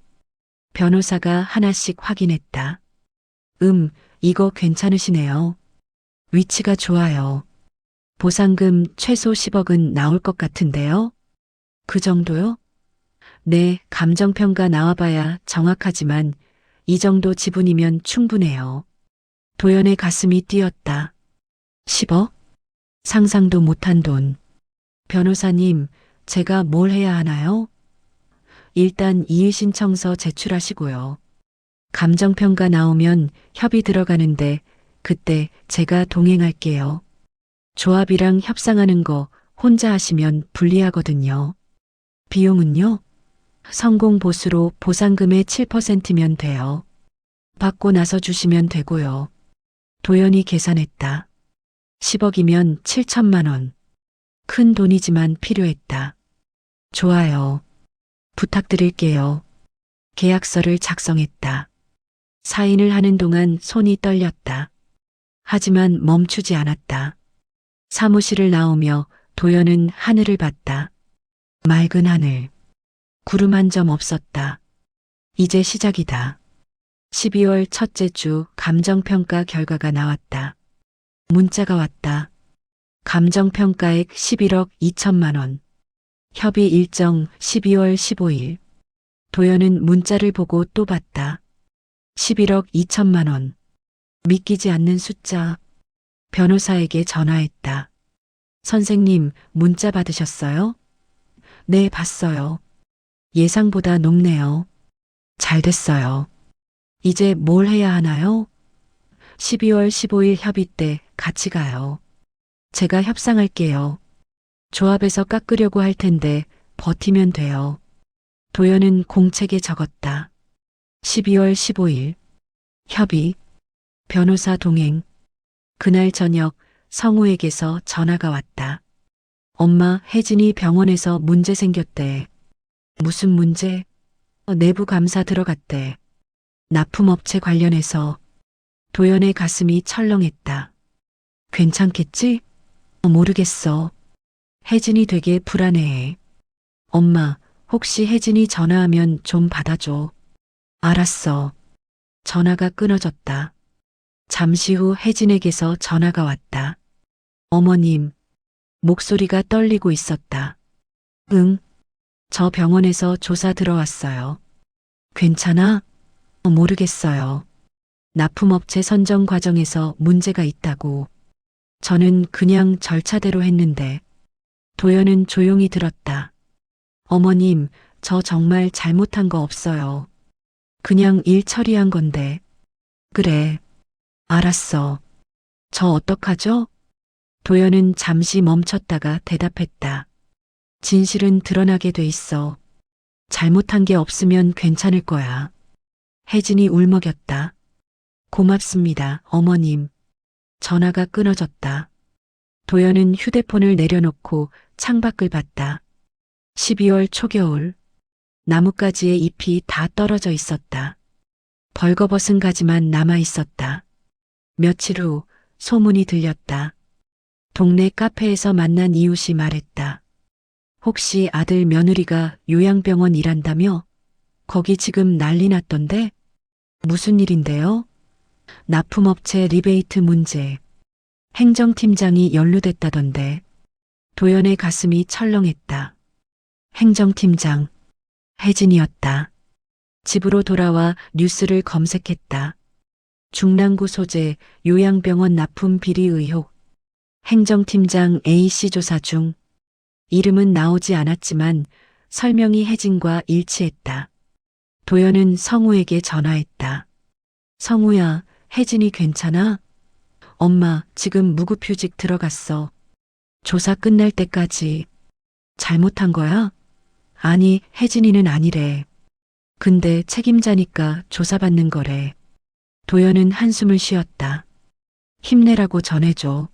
변호사가 하나씩 확인했다. 이거 괜찮으시네요. 위치가 좋아요. 보상금 최소 10억은 나올 것 같은데요? 그 정도요? 네, 감정평가 나와봐야 정확하지만 이 정도 지분이면 충분해요. 도연의 가슴이 뛰었다. 10억? 상상도 못한 돈. 변호사님, 제가 뭘 해야 하나요? 일단 이의신청서 제출하시고요. 감정평가 나오면 협의 들어가는데 그때 제가 동행할게요. 조합이랑 협상하는 거 혼자 하시면 불리하거든요. 비용은요? 성공 보수로 보상금의 7%면 돼요. 받고 나서 주시면 되고요. 도연이 계산했다. 10억이면 7천만 원. 큰 돈이지만 필요했다. 좋아요. 부탁드릴게요. 계약서를 작성했다. 사인을 하는 동안 손이 떨렸다. 하지만 멈추지 않았다. 사무실을 나오며 도연은 하늘을 봤다. 맑은 하늘. 구름 한 점 없었다. 이제 시작이다. 12월 첫째 주 감정평가 결과가 나왔다. 문자가 왔다. 감정평가액 11억 2천만 원. 협의 일정 12월 15일. 도연은 문자를 보고 또 봤다. 11억 2천만 원. 믿기지 않는 숫자. 변호사에게 전화했다. 선생님, 문자 받으셨어요? 네, 봤어요. 예상보다 높네요. 잘 됐어요. 이제 뭘 해야 하나요? 12월 15일 협의 때 같이 가요. 제가 협상할게요. 조합에서 깎으려고 할 텐데 버티면 돼요. 도연은 공책에 적었다. 12월 15일. 협의. 변호사 동행. 그날 저녁 성우에게서 전화가 왔다. 엄마, 혜진이 병원에서 문제 생겼대. 무슨 문제? 내부 감사 들어갔대. 납품업체 관련해서. 도연의 가슴이 철렁했다. 괜찮겠지? 모르겠어. 혜진이 되게 불안해해. 엄마, 혹시 혜진이 전화하면 좀 받아줘. 알았어. 전화가 끊어졌다. 잠시 후 혜진에게서 전화가 왔다. 어머님, 목소리가 떨리고 있었다. 응, 저 병원에서 조사 들어왔어요. 괜찮아? 모르겠어요. 납품업체 선정 과정에서 문제가 있다고. 저는 그냥 절차대로 했는데. 도연은 조용히 들었다. 어머님, 저 정말 잘못한 거 없어요. 그냥 일 처리한 건데. 그래. 알았어. 저 어떡하죠? 도연은 잠시 멈췄다가 대답했다. 진실은 드러나게 돼 있어. 잘못한 게 없으면 괜찮을 거야. 혜진이 울먹였다. 고맙습니다, 어머님. 전화가 끊어졌다. 도연은 휴대폰을 내려놓고 창밖을 봤다. 12월 초겨울. 나뭇가지에 잎이 다 떨어져 있었다. 벌거벗은 가지만 남아 있었다. 며칠 후 소문이 들렸다. 동네 카페에서 만난 이웃이 말했다. 혹시 아들 며느리가 요양병원 일한다며? 거기 지금 난리 났던데? 무슨 일인데요? 납품업체 리베이트 문제. 행정팀장이 연루됐다던데. 도연의 가슴이 철렁했다. 행정팀장. 혜진이었다. 집으로 돌아와 뉴스를 검색했다. 중랑구 소재 요양병원 납품 비리 의혹. 행정팀장 A씨 조사 중. 이름은 나오지 않았지만 설명이 혜진과 일치했다. 도연은 성우에게 전화했다. 성우야, 혜진이 괜찮아? 엄마, 지금 무급휴직 들어갔어. 조사 끝날 때까지. 잘못한 거야? 아니, 혜진이는 아니래. 근데 책임자니까 조사받는 거래. 도연은 한숨을 쉬었다. 힘내라고 전해줘.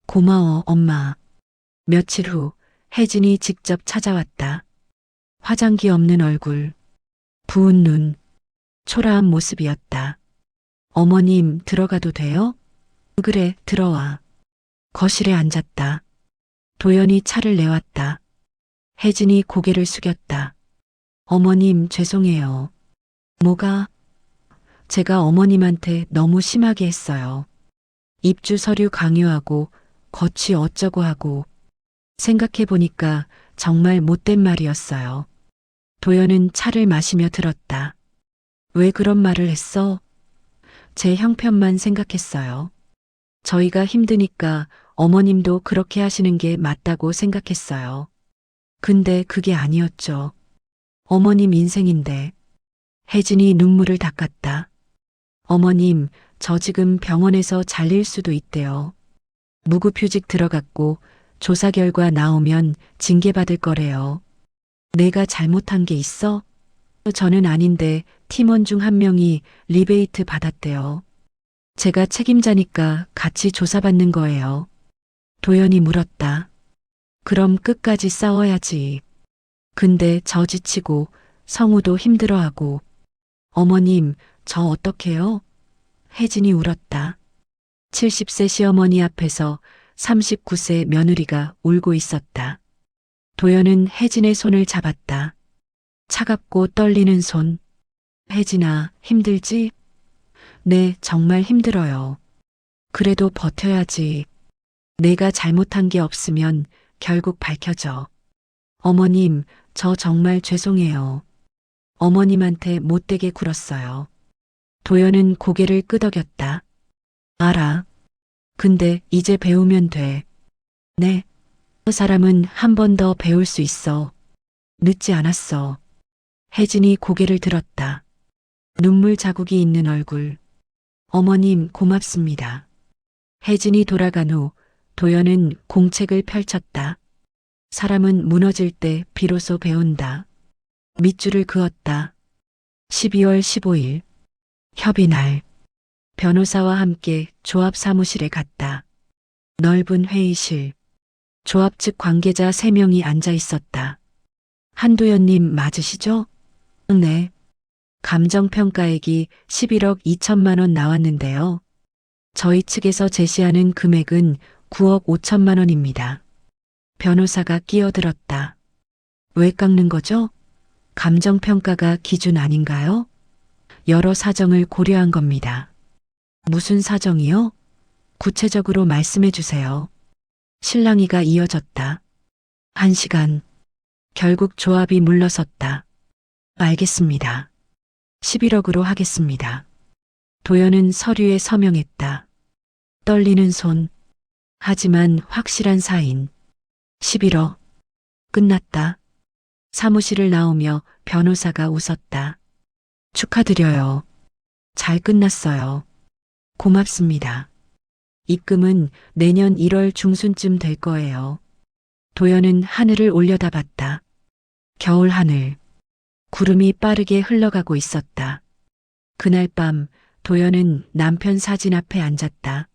고마워, 엄마. 며칠 후 혜진이 직접 찾아왔다. 화장기 없는 얼굴, 부은 눈, 초라한 모습이었다. 어머님, 들어가도 돼요? 그래, 들어와. 거실에 앉았다. 도연이 차를 내왔다. 혜진이 고개를 숙였다. 어머님, 죄송해요. 뭐가? 제가 어머님한테 너무 심하게 했어요. 입주 서류 강요하고 거취 어쩌고 하고. 생각해보니까 정말 못된 말이었어요. 도연은 차를 마시며 들었다. 왜 그런 말을 했어? 제 형편만 생각했어요. 저희가 힘드니까 어머님도 그렇게 하시는 게 맞다고 생각했어요. 근데 그게 아니었죠. 어머님 인생인데. 혜진이 눈물을 닦았다. 어머님, 저 지금 병원에서 잘릴 수도 있대요. 무급휴직 들어갔고 조사 결과 나오면 징계받을 거래요. 내가 잘못한 게 있어? 저는 아닌데 팀원 중 한 명이 리베이트 받았대요. 제가 책임자니까 같이 조사받는 거예요. 도연이 물었다. 그럼 끝까지 싸워야지. 근데 저 지치고 성우도 힘들어하고. 어머님, 저 어떡해요? 혜진이 울었다. 70세 시어머니 앞에서 39세 며느리가 울고 있었다. 도연은 혜진의 손을 잡았다. 차갑고 떨리는 손. 혜진아, 힘들지? 네, 정말 힘들어요. 그래도 버텨야지. 내가 잘못한 게 없으면 결국 밝혀져. 어머님, 저 정말 죄송해요. 어머님한테 못되게 굴었어요. 도연은 고개를 끄덕였다. 알아. 근데 이제 배우면 돼. 네. 그 사람은 한 번 더 배울 수 있어. 늦지 않았어. 혜진이 고개를 들었다. 눈물 자국이 있는 얼굴. 어머님 고맙습니다. 혜진이 돌아간 후 도연은 공책을 펼쳤다. 사람은 무너질 때 비로소 배운다. 밑줄을 그었다. 12월 15일 협의날. 변호사와 함께 조합 사무실에 갔다. 넓은 회의실. 조합 측 관계자 3명이 앉아 있었다. 한도연님 맞으시죠? 네. 감정평가액이 11억 2천만 원 나왔는데요. 저희 측에서 제시하는 금액은 9억 5천만 원입니다. 변호사가 끼어들었다. 왜 깎는 거죠? 감정평가가 기준 아닌가요? 여러 사정을 고려한 겁니다. 무슨 사정이요? 구체적으로 말씀해 주세요. 실랑이가 이어졌다. 1시간. 결국 조합이 물러섰다. 알겠습니다. 11억으로 하겠습니다. 도연은 서류에 서명했다. 떨리는 손. 하지만 확실한 사인. 11억. 끝났다. 사무실을 나오며 변호사가 웃었다. 축하드려요. 잘 끝났어요. 고맙습니다. 입금은 내년 1월 중순쯤 될 거예요. 도연은 하늘을 올려다봤다. 겨울 하늘. 구름이 빠르게 흘러가고 있었다. 그날 밤 도연은 남편 사진 앞에 앉았다.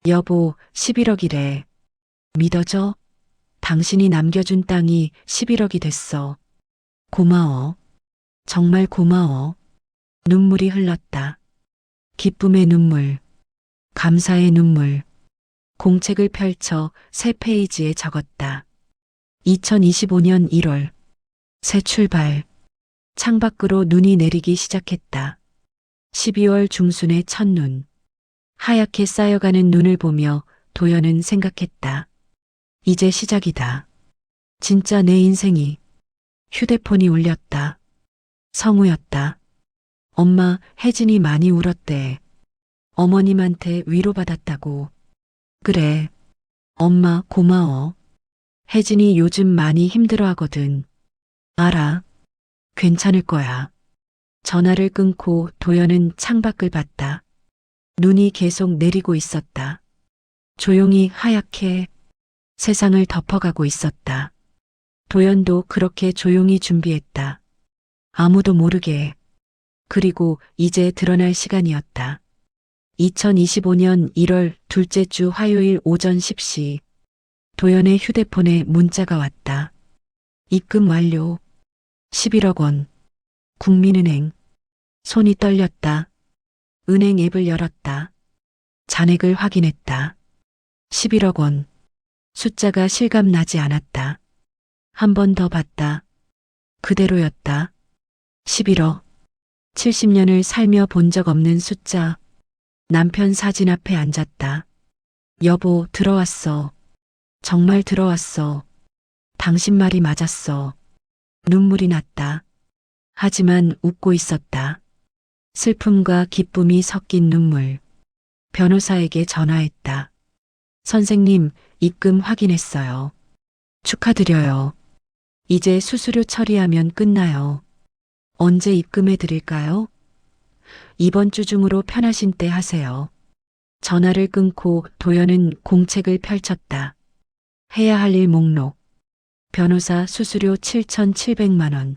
여보, 11억이래. 믿어져? 당신이 남겨준 땅이 11억이 됐어. 고마워. 정말 고마워. 눈물이 흘렀다. 기쁨의 눈물, 감사의 눈물. 공책을 펼쳐 새 페이지에 적었다. 2025년 1월. 새 출발. 창밖으로 눈이 내리기 시작했다. 12월 중순의 첫눈. 하얗게 쌓여가는 눈을 보며 도연은 생각했다. 이제 시작이다. 진짜 내 인생이. 휴대폰이 울렸다. 성우였다. 엄마, 혜진이 많이 울었대. 어머님한테 위로받았다고. 그래. 엄마 고마워. 혜진이 요즘 많이 힘들어하거든. 알아. 괜찮을 거야. 전화를 끊고 도연은 창밖을 봤다. 눈이 계속 내리고 있었다. 조용히 하얗게 세상을 덮어가고 있었다. 도연도 그렇게 조용히 준비했다. 아무도 모르게. 그리고 이제 드러날 시간이었다. 2025년 1월 둘째 주 화요일 오전 10시. 도연의 휴대폰에 문자가 왔다. 입금 완료. 11억 원. 국민은행. 손이 떨렸다. 은행 앱을 열었다. 잔액을 확인했다. 11억 원. 숫자가 실감나지 않았다. 한 번 더 봤다. 그대로였다. 11억. 70년을 살며 본 적 없는 숫자. 남편 사진 앞에 앉았다. 여보, 들어왔어. 정말 들어왔어. 당신 말이 맞았어. 눈물이 났다. 하지만 웃고 있었다. 슬픔과 기쁨이 섞인 눈물. 변호사에게 전화했다. 선생님, 입금 확인했어요. 축하드려요. 이제 수수료 처리하면 끝나요. 언제 입금해 드릴까요? 이번 주 중으로 편하신 때 하세요. 전화를 끊고 도연은 공책을 펼쳤다. 해야 할 일 목록. 변호사 수수료 7,700만 원.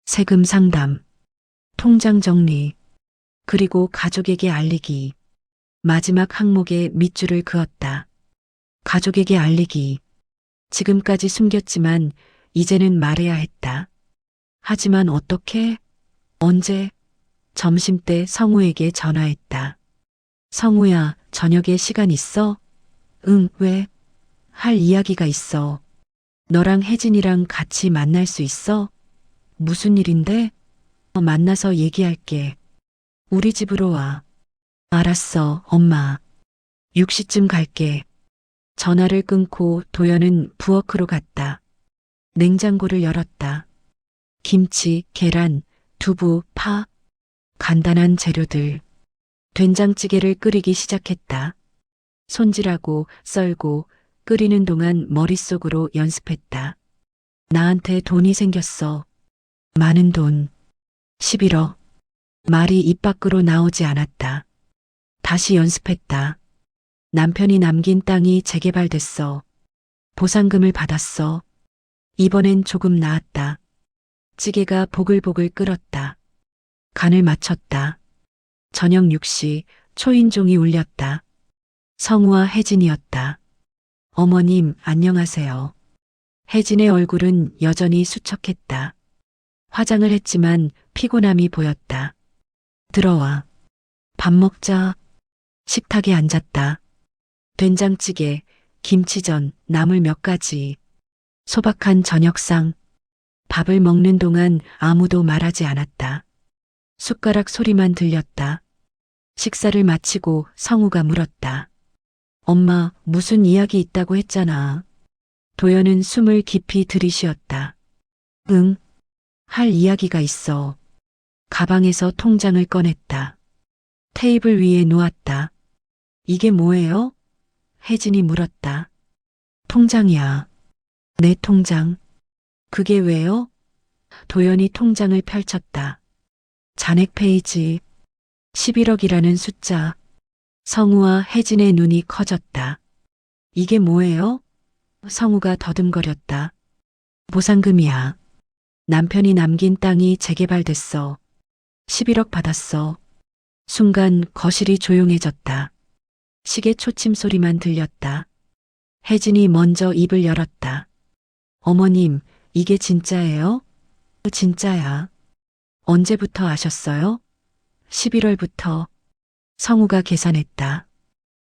세금 상담. 통장 정리. 그리고 가족에게 알리기. 마지막 항목에 밑줄을 그었다. 가족에게 알리기. 지금까지 숨겼지만 이제는 말해야 했다. 하지만 어떻게? 언제? 점심때 성우에게 전화했다. 성우야, 저녁에 시간 있어? 응, 왜? 할 이야기가 있어. 너랑 혜진이랑 같이 만날 수 있어? 무슨 일인데? 만나서 얘기할게. 우리 집으로 와. 알았어, 엄마. 6시쯤 갈게. 전화를 끊고 도연은 부엌으로 갔다. 냉장고를 열었다. 김치, 계란, 두부, 파, 간단한 재료들. 된장찌개를 끓이기 시작했다. 손질하고 썰고 끓이는 동안 머릿속으로 연습했다. 나한테 돈이 생겼어. 많은 돈. 11억. 말이 입 밖으로 나오지 않았다. 다시 연습했다. 남편이 남긴 땅이 재개발됐어. 보상금을 받았어. 이번엔 조금 나았다. 찌개가 보글보글 끓었다. 간을 맞췄다. 저녁 6시 초인종이 울렸다. 성우와 혜진이었다. 어머님, 안녕하세요. 혜진의 얼굴은 여전히 수척했다. 화장을 했지만 피곤함이 보였다. 들어와. 밥 먹자. 식탁에 앉았다. 된장찌개, 김치전, 나물 몇 가지. 소박한 저녁상. 밥을 먹는 동안 아무도 말하지 않았다. 숟가락 소리만 들렸다. 식사를 마치고 성우가 물었다. 엄마, 무슨 이야기 있다고 했잖아. 도연은 숨을 깊이 들이쉬었다. 응, 할 이야기가 있어. 가방에서 통장을 꺼냈다. 테이블 위에 놓았다. 이게 뭐예요? 혜진이 물었다. 통장이야. 내 통장. 그게 왜요? 도연이 통장을 펼쳤다. 잔액 페이지. 11억이라는 숫자. 성우와 혜진의 눈이 커졌다. 이게 뭐예요? 성우가 더듬거렸다. 보상금이야. 남편이 남긴 땅이 재개발됐어. 11억 받았어. 순간 거실이 조용해졌다. 시계 초침 소리만 들렸다. 혜진이 먼저 입을 열었다. 어머님, 이게 진짜예요? 진짜야. 언제부터 아셨어요? 11월부터. 성우가 계산했다.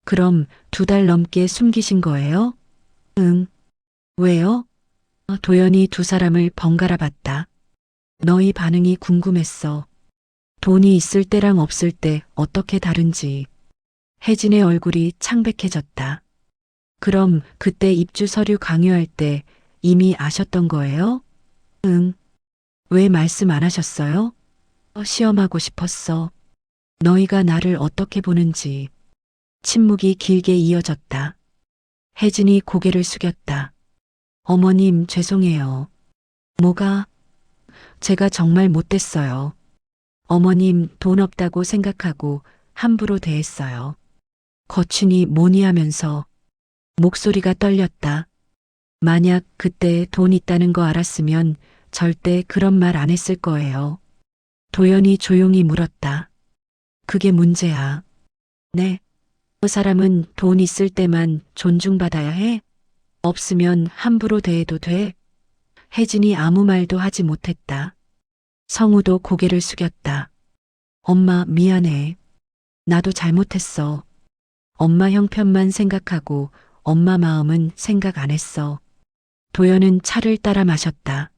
그럼 2달 넘게 숨기신 거예요? 응. 왜요? 도연이 두 사람을 번갈아 봤다. 너희 반응이 궁금했어. 돈이 있을 때랑 없을 때 어떻게 다른지. 혜진의 얼굴이 창백해졌다. 그럼 그때 입주 서류 강요할 때 이미 아셨던 거예요? 응. 왜 말씀 안 하셨어요? 시험하고 싶었어. 너희가 나를 어떻게 보는지. 침묵이 길게 이어졌다. 혜진이 고개를 숙였다. 어머님, 죄송해요. 뭐가? 제가 정말 못됐어요. 어머님, 돈 없다고 생각하고 함부로 대했어요. 거친이 뭐니 하면서 목소리가 떨렸다. 만약 그때 돈 있다는 거 알았으면 절대 그런 말 안 했을 거예요. 도연이 조용히 물었다. 그게 문제야. 네. 그 사람은 돈 있을 때만 존중받아야 해? 없으면 함부로 대해도 돼? 혜진이 아무 말도 하지 못했다. 성우도 고개를 숙였다. 엄마, 미안해. 나도 잘못했어. 엄마 형편만 생각하고 엄마 마음은 생각 안 했어. 도연은 차를 따라 마셨다.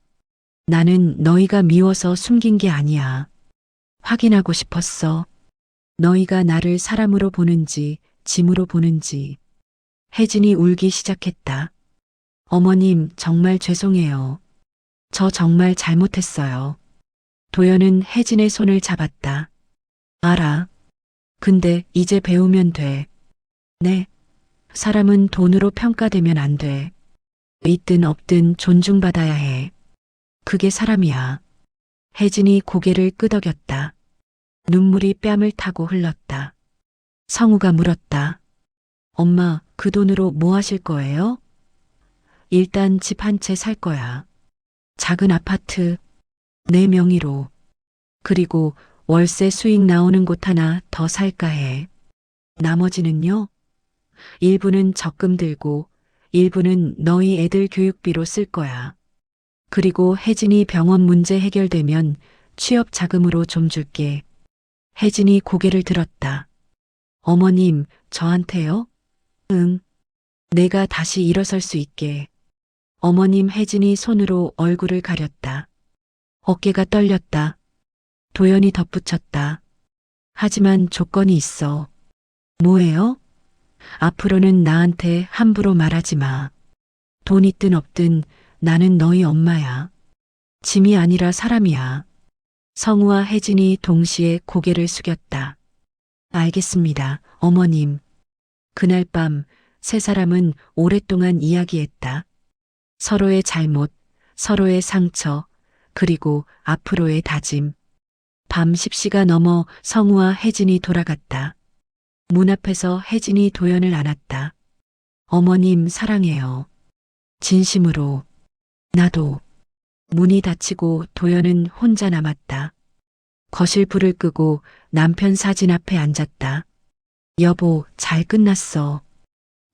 나는 너희가 미워서 숨긴 게 아니야. 확인하고 싶었어. 너희가 나를 사람으로 보는지 짐으로 보는지. 혜진이 울기 시작했다. 어머님, 정말 죄송해요. 저 정말 잘못했어요. 도연은 혜진의 손을 잡았다. 알아. 근데 이제 배우면 돼. 네. 사람은 돈으로 평가되면 안 돼. 있든 없든 존중받아야 해. 그게 사람이야. 혜진이 고개를 끄덕였다. 눈물이 뺨을 타고 흘렀다. 성우가 물었다. 엄마, 그 돈으로 뭐 하실 거예요? 일단 집 한 채 살 거야. 작은 아파트, 내 명의로. 그리고 월세 수익 나오는 곳 하나 더 살까 해. 나머지는요? 일부는 적금 들고 일부는 너희 애들 교육비로 쓸 거야. 그리고 혜진이 병원 문제 해결되면 취업 자금으로 좀 줄게. 혜진이 고개를 들었다. 어머님, 저한테요? 응. 내가 다시 일어설 수 있게. 어머님. 혜진이 손으로 얼굴을 가렸다. 어깨가 떨렸다. 도연이 덧붙였다. 하지만 조건이 있어. 뭐예요? 앞으로는 나한테 함부로 말하지 마. 돈 있든 없든 나는 너희 엄마야. 짐이 아니라 사람이야. 성우와 혜진이 동시에 고개를 숙였다. 알겠습니다, 어머님. 그날 밤 세 사람은 오랫동안 이야기했다. 서로의 잘못, 서로의 상처, 그리고 앞으로의 다짐. 밤 10시가 넘어 성우와 혜진이 돌아갔다. 문 앞에서 혜진이 도연을 안았다. 어머님 사랑해요. 진심으로. 나도. 문이 닫히고 도연은 혼자 남았다. 거실 불을 끄고 남편 사진 앞에 앉았다. 여보, 잘 끝났어.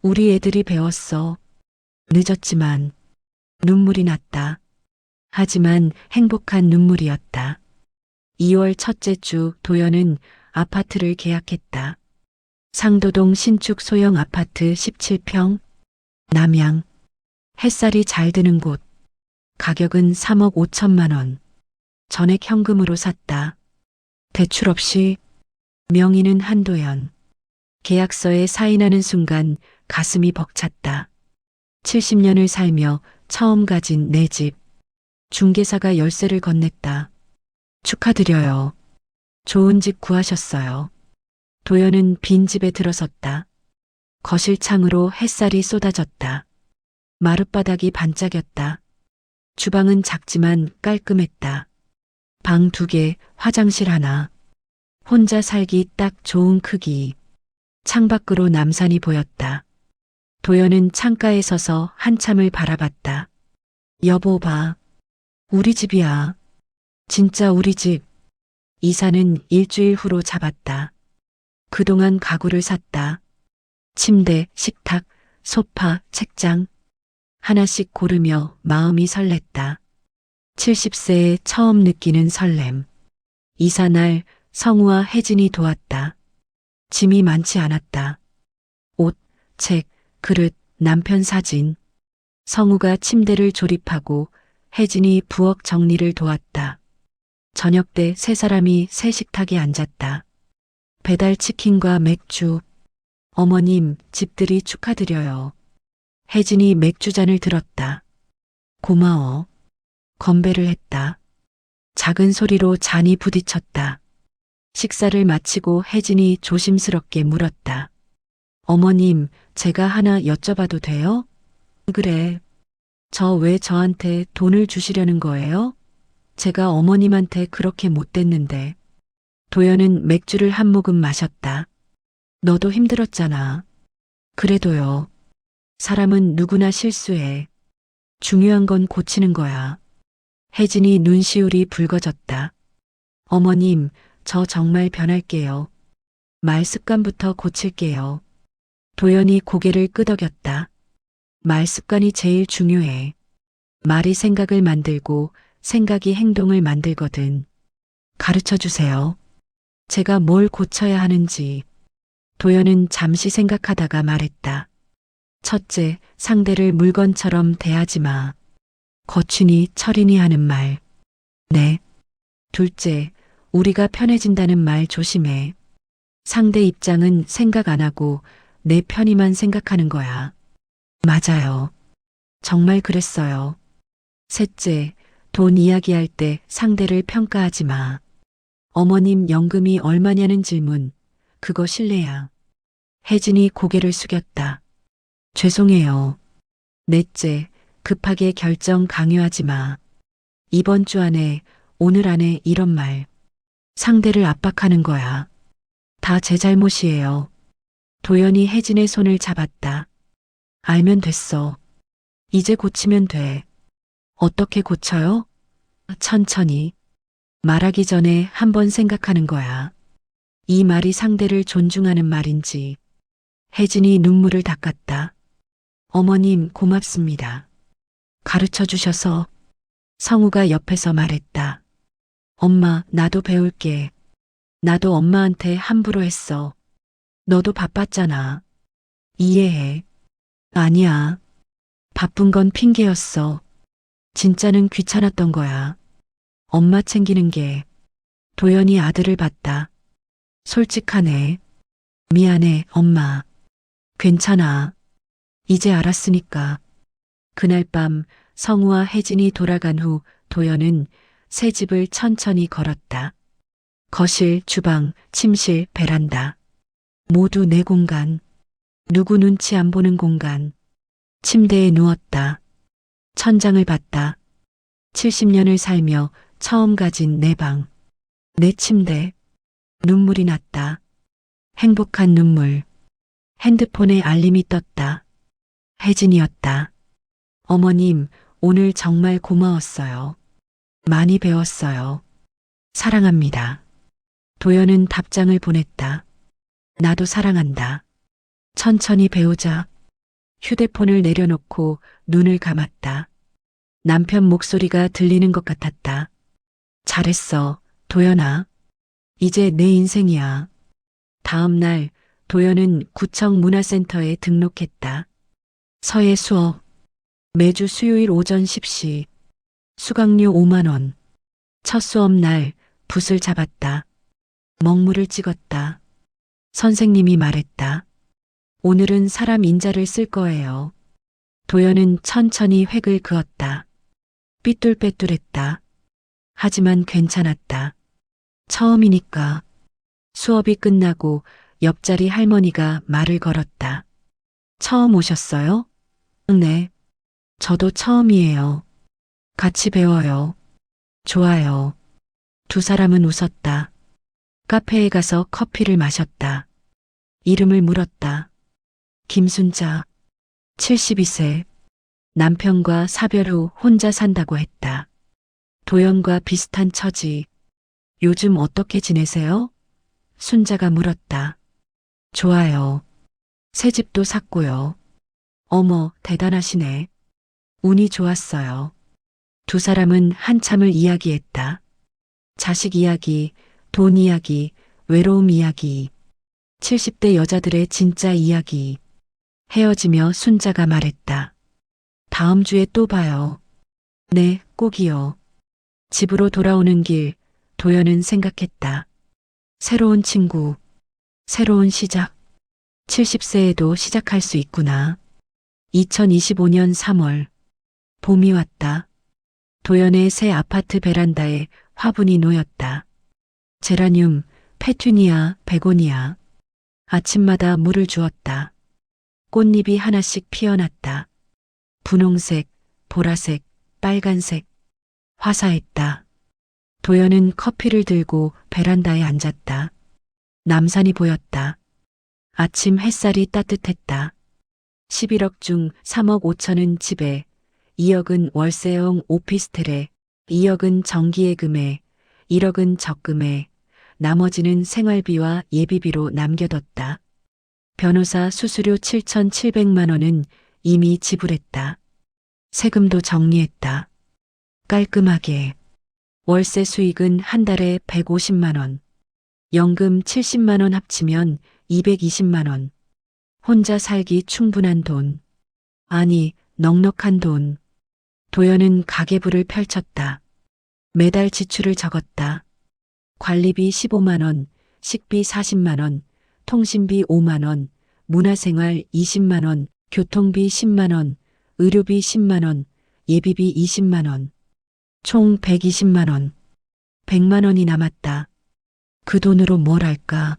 우리 애들이 배웠어. 늦었지만 눈물이 났다. 하지만 행복한 눈물이었다. 2월 첫째 주 도연은 아파트를 계약했다. 상도동 신축 소형 아파트 17평, 남양. 햇살이 잘 드는 곳. 가격은 3억 5천만 원. 전액 현금으로 샀다. 대출 없이. 명의는 한도연. 계약서에 사인하는 순간 가슴이 벅찼다. 70년을 살며 처음 가진 내 집. 중개사가 열쇠를 건넸다. 축하드려요. 좋은 집 구하셨어요. 도연은 빈 집에 들어섰다. 거실 창으로 햇살이 쏟아졌다. 마룻바닥이 반짝였다. 주방은 작지만 깔끔했다. 방 2개, 화장실 하나. 혼자 살기 딱 좋은 크기. 창밖으로 남산이 보였다. 도연은 창가에 서서 한참을 바라봤다. 여보 봐. 우리 집이야. 진짜 우리 집. 이사는 일주일 후로 잡았다. 그동안 가구를 샀다. 침대, 식탁, 소파, 책장. 하나씩 고르며 마음이 설렜다. 70세에 처음 느끼는 설렘. 이사날 성우와 혜진이 도왔다. 짐이 많지 않았다. 옷, 책, 그릇, 남편 사진. 성우가 침대를 조립하고 혜진이 부엌 정리를 도왔다. 저녁 때 세 사람이 새 식탁에 앉았다. 배달 치킨과 맥주. 어머님, 집들이 축하드려요. 혜진이 맥주잔을 들었다. 고마워. 건배를 했다. 작은 소리로 잔이 부딪혔다. 식사를 마치고 혜진이 조심스럽게 물었다. 어머님, 제가 하나 여쭤봐도 돼요? 그래. 저 왜 저한테 돈을 주시려는 거예요? 제가 어머님한테 그렇게 못됐는데. 도연은 맥주를 한 모금 마셨다. 너도 힘들었잖아. 그래도요. 사람은 누구나 실수해. 중요한 건 고치는 거야. 혜진이 눈시울이 붉어졌다. 어머님, 저 정말 변할게요. 말 습관부터 고칠게요. 도연이 고개를 끄덕였다. 말 습관이 제일 중요해. 말이 생각을 만들고 생각이 행동을 만들거든. 가르쳐 주세요. 제가 뭘 고쳐야 하는지. 도연은 잠시 생각하다가 말했다. 첫째, 상대를 물건처럼 대하지 마. 거친이 철인이 하는 말. 네. 둘째, 우리가 편해진다는 말 조심해. 상대 입장은 생각 안 하고 내 편의만 생각하는 거야. 맞아요. 정말 그랬어요. 셋째, 돈 이야기할 때 상대를 평가하지 마. 어머님 연금이 얼마냐는 질문. 그거 실례야. 혜진이 고개를 숙였다. 죄송해요. 넷째, 급하게 결정 강요하지 마. 이번 주 안에, 오늘 안에 이런 말. 상대를 압박하는 거야. 다 제 잘못이에요. 도연이 혜진의 손을 잡았다. 알면 됐어. 이제 고치면 돼. 어떻게 고쳐요? 천천히. 말하기 전에 한 번 생각하는 거야. 이 말이 상대를 존중하는 말인지. 혜진이 눈물을 닦았다. 어머님 고맙습니다. 가르쳐 주셔서. 성우가 옆에서 말했다. 엄마, 나도 배울게. 나도 엄마한테 함부로 했어. 너도 바빴잖아. 이해해. 아니야. 바쁜 건 핑계였어. 진짜는 귀찮았던 거야. 엄마 챙기는 게. 도연이 아들을 봤다. 솔직하네. 미안해, 엄마. 괜찮아. 이제 알았으니까. 그날 밤 성우와 혜진이 돌아간 후 도연은 새 집을 천천히 걸었다. 거실, 주방, 침실, 베란다. 모두 내 공간. 누구 눈치 안 보는 공간. 침대에 누웠다. 천장을 봤다. 70년을 살며 처음 가진 내 방. 내 침대. 눈물이 났다. 행복한 눈물. 핸드폰에 알림이 떴다. 혜진이었다. 어머님, 오늘 정말 고마웠어요. 많이 배웠어요. 사랑합니다. 도연은 답장을 보냈다. 나도 사랑한다. 천천히 배우자. 휴대폰을 내려놓고 눈을 감았다. 남편 목소리가 들리는 것 같았다. 잘했어, 도연아. 이제 내 인생이야. 다음 날 도연은 구청 문화센터에 등록했다. 서예 수업. 매주 수요일 오전 10시. 수강료 5만 원. 첫 수업 날 붓을 잡았다. 먹물을 찍었다. 선생님이 말했다. 오늘은 사람 인자를 쓸 거예요. 도연은 천천히 획을 그었다. 삐뚤빼뚤했다. 하지만 괜찮았다. 처음이니까. 수업이 끝나고 옆자리 할머니가 말을 걸었다. 처음 오셨어요? 네. 저도 처음이에요. 같이 배워요. 좋아요. 두 사람은 웃었다. 카페에 가서 커피를 마셨다. 이름을 물었다. 김순자. 72세. 남편과 사별 후 혼자 산다고 했다. 도연과 비슷한 처지. 요즘 어떻게 지내세요? 순자가 물었다. 좋아요. 새 집도 샀고요. 어머, 대단하시네. 운이 좋았어요. 두 사람은 한참을 이야기했다. 자식 이야기, 돈 이야기, 외로움 이야기. 70대 여자들의 진짜 이야기. 헤어지며 순자가 말했다. 다음 주에 또 봐요. 네, 꼭이요. 집으로 돌아오는 길, 도연은 생각했다. 새로운 친구, 새로운 시작. 70세에도 시작할 수 있구나. 2025년 3월. 봄이 왔다. 도연의 새 아파트 베란다에 화분이 놓였다. 제라늄, 페투니아, 베고니아. 아침마다 물을 주었다. 꽃잎이 하나씩 피어났다. 분홍색, 보라색, 빨간색. 화사했다. 도연은 커피를 들고 베란다에 앉았다. 남산이 보였다. 아침 햇살이 따뜻했다. 11억 중 3억 5천은 집에, 2억은 월세형 오피스텔에, 2억은 전기예금에, 1억은 적금에, 나머지는 생활비와 예비비로 남겨뒀다. 변호사 수수료 7,700만 원은 이미 지불했다. 세금도 정리했다. 깔끔하게. 월세 수익은 한 달에 150만 원. 연금 70만 원 합치면 220만 원. 혼자 살기 충분한 돈. 아니, 넉넉한 돈. 도연은 가계부를 펼쳤다. 매달 지출을 적었다. 관리비 15만 원, 식비 40만 원, 통신비 5만 원, 문화생활 20만 원, 교통비 10만 원, 의료비 10만 원, 예비비 20만 원. 총 120만 원. 100만 원이 남았다. 그 돈으로 뭘 할까?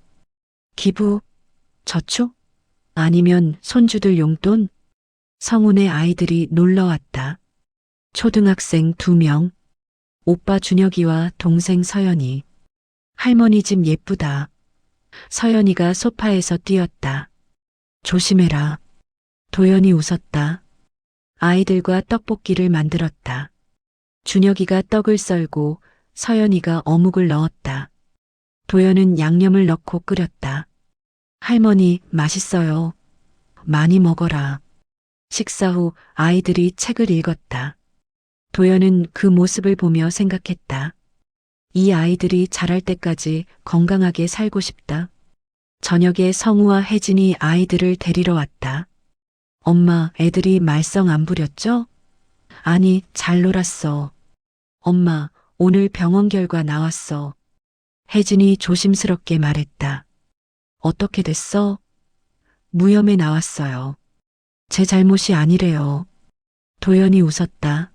기부? 저축? 아니면 손주들 용돈? 성운의 아이들이 놀러 왔다. 초등학생 2명. 오빠 준혁이와 동생 서연이. 할머니 집 예쁘다. 서연이가 소파에서 뛰었다. 조심해라. 도연이 웃었다. 아이들과 떡볶이를 만들었다. 준혁이가 떡을 썰고 서연이가 어묵을 넣었다. 도연은 양념을 넣고 끓였다. 할머니, 맛있어요. 많이 먹어라. 식사 후 아이들이 책을 읽었다. 도연은 그 모습을 보며 생각했다. 이 아이들이 자랄 때까지 건강하게 살고 싶다. 저녁에 성우와 혜진이 아이들을 데리러 왔다. 엄마, 애들이 말썽 안 부렸죠? 아니, 잘 놀았어. 엄마, 오늘 병원 결과 나왔어. 혜진이 조심스럽게 말했다. 어떻게 됐어? 무염에 나왔어요. 제 잘못이 아니래요. 도연이 웃었다.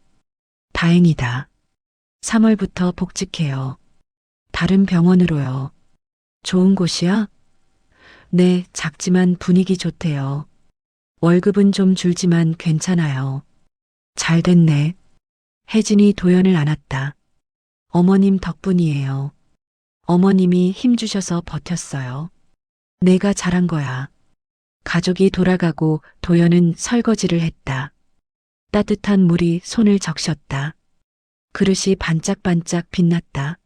다행이다. 3월부터 복직해요. 다른 병원으로요. 좋은 곳이야? 네, 작지만 분위기 좋대요. 월급은 좀 줄지만 괜찮아요. 잘 됐네. 혜진이 도연을 안았다. 어머님 덕분이에요. 어머님이 힘주셔서 버텼어요. 내가 잘한 거야. 가족이 돌아가고 도연은 설거지를 했다. 따뜻한 물이 손을 적셨다. 그릇이 반짝반짝 빛났다.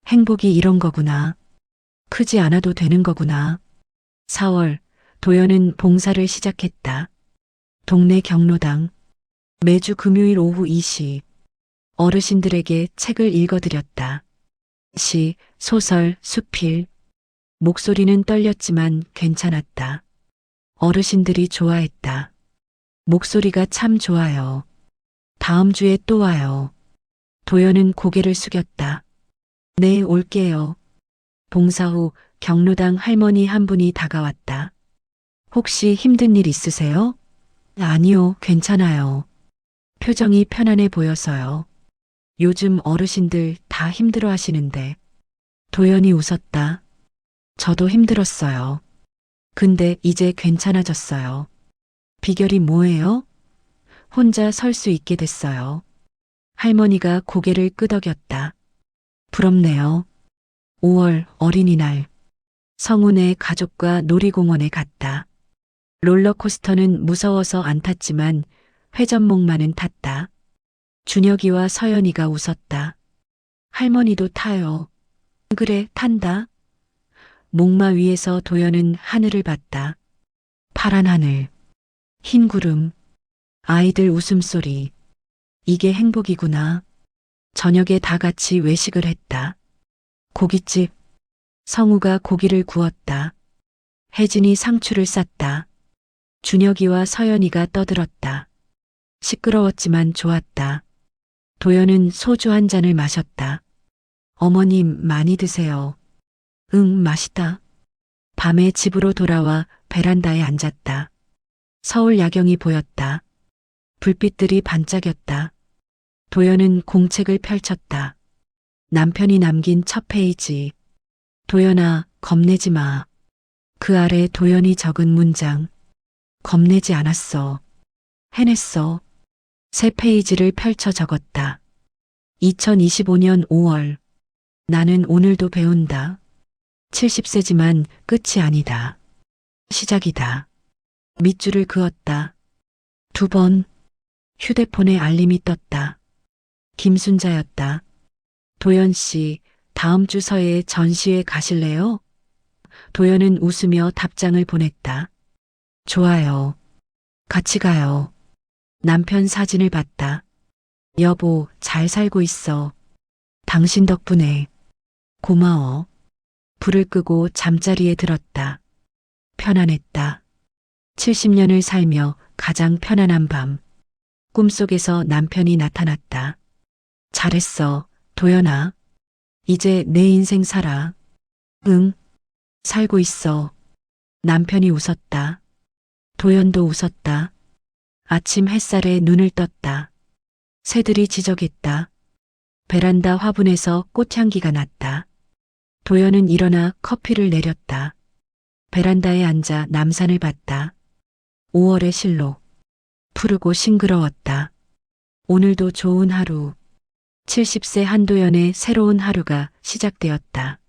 행복이 이런 거구나. 크지 않아도 되는 거구나. 4월, 도연은 봉사를 시작했다. 동네 경로당. 매주 금요일 오후 2시. 어르신들에게 책을 읽어드렸다. 시, 소설, 수필. 목소리는 떨렸지만 괜찮았다. 어르신들이 좋아했다. 목소리가 참 좋아요. 다음 주에 또 와요. 도연은 고개를 숙였다. 네, 올게요. 봉사 후 경로당 할머니 한 분이 다가왔다. 혹시 힘든 일 있으세요? 아니요, 괜찮아요. 표정이 편안해 보여서요. 요즘 어르신들 다 힘들어 하시는데. 도연이 웃었다. 저도 힘들었어요. 근데 이제 괜찮아졌어요. 비결이 뭐예요? 혼자 설 수 있게 됐어요. 할머니가 고개를 끄덕였다. 부럽네요. 5월 어린이날. 성운의 가족과 놀이공원에 갔다. 롤러코스터는 무서워서 안 탔지만 회전목마는 탔다. 준혁이와 서연이가 웃었다. 할머니도 타요. 그래, 탄다. 목마 위에서 도연은 하늘을 봤다. 파란 하늘, 흰 구름, 아이들 웃음소리. 이게 행복이구나. 저녁에 다 같이 외식을 했다. 고깃집. 성우가 고기를 구웠다. 혜진이 상추를 쌌다. 준혁이와 서연이가 떠들었다. 시끄러웠지만 좋았다. 도연은 소주 한 잔을 마셨다. 어머님 많이 드세요. 응, 맛있다. 밤에 집으로 돌아와 베란다에 앉았다. 서울 야경이 보였다. 불빛들이 반짝였다. 도연은 공책을 펼쳤다. 남편이 남긴 첫 페이지. 도연아, 겁내지 마. 그 아래 도연이 적은 문장. 겁내지 않았어. 해냈어. 새 페이지를 펼쳐 적었다. 2025년 5월. 나는 오늘도 배운다. 70세지만 끝이 아니다. 시작이다. 밑줄을 그었다. 2번. 휴대폰에 알림이 떴다. 김순자였다. 도연 씨, 다음 주 서해 전시회 가실래요? 도연은 웃으며 답장을 보냈다. 좋아요. 같이 가요. 남편 사진을 봤다. 여보, 잘 살고 있어. 당신 덕분에. 고마워. 불을 끄고 잠자리에 들었다. 편안했다. 70년을 살며 가장 편안한 밤. 꿈속에서 남편이 나타났다. 잘했어, 도연아. 이제 내 인생 살아. 응, 살고 있어. 남편이 웃었다. 도연도 웃었다. 아침 햇살에 눈을 떴다. 새들이 지저귀했다. 베란다 화분에서 꽃향기가 났다. 도연은 일어나 커피를 내렸다. 베란다에 앉아 남산을 봤다. 5월의 실록. 푸르고 싱그러웠다. 오늘도 좋은 하루. 70세 한도연의 새로운 하루가 시작되었다.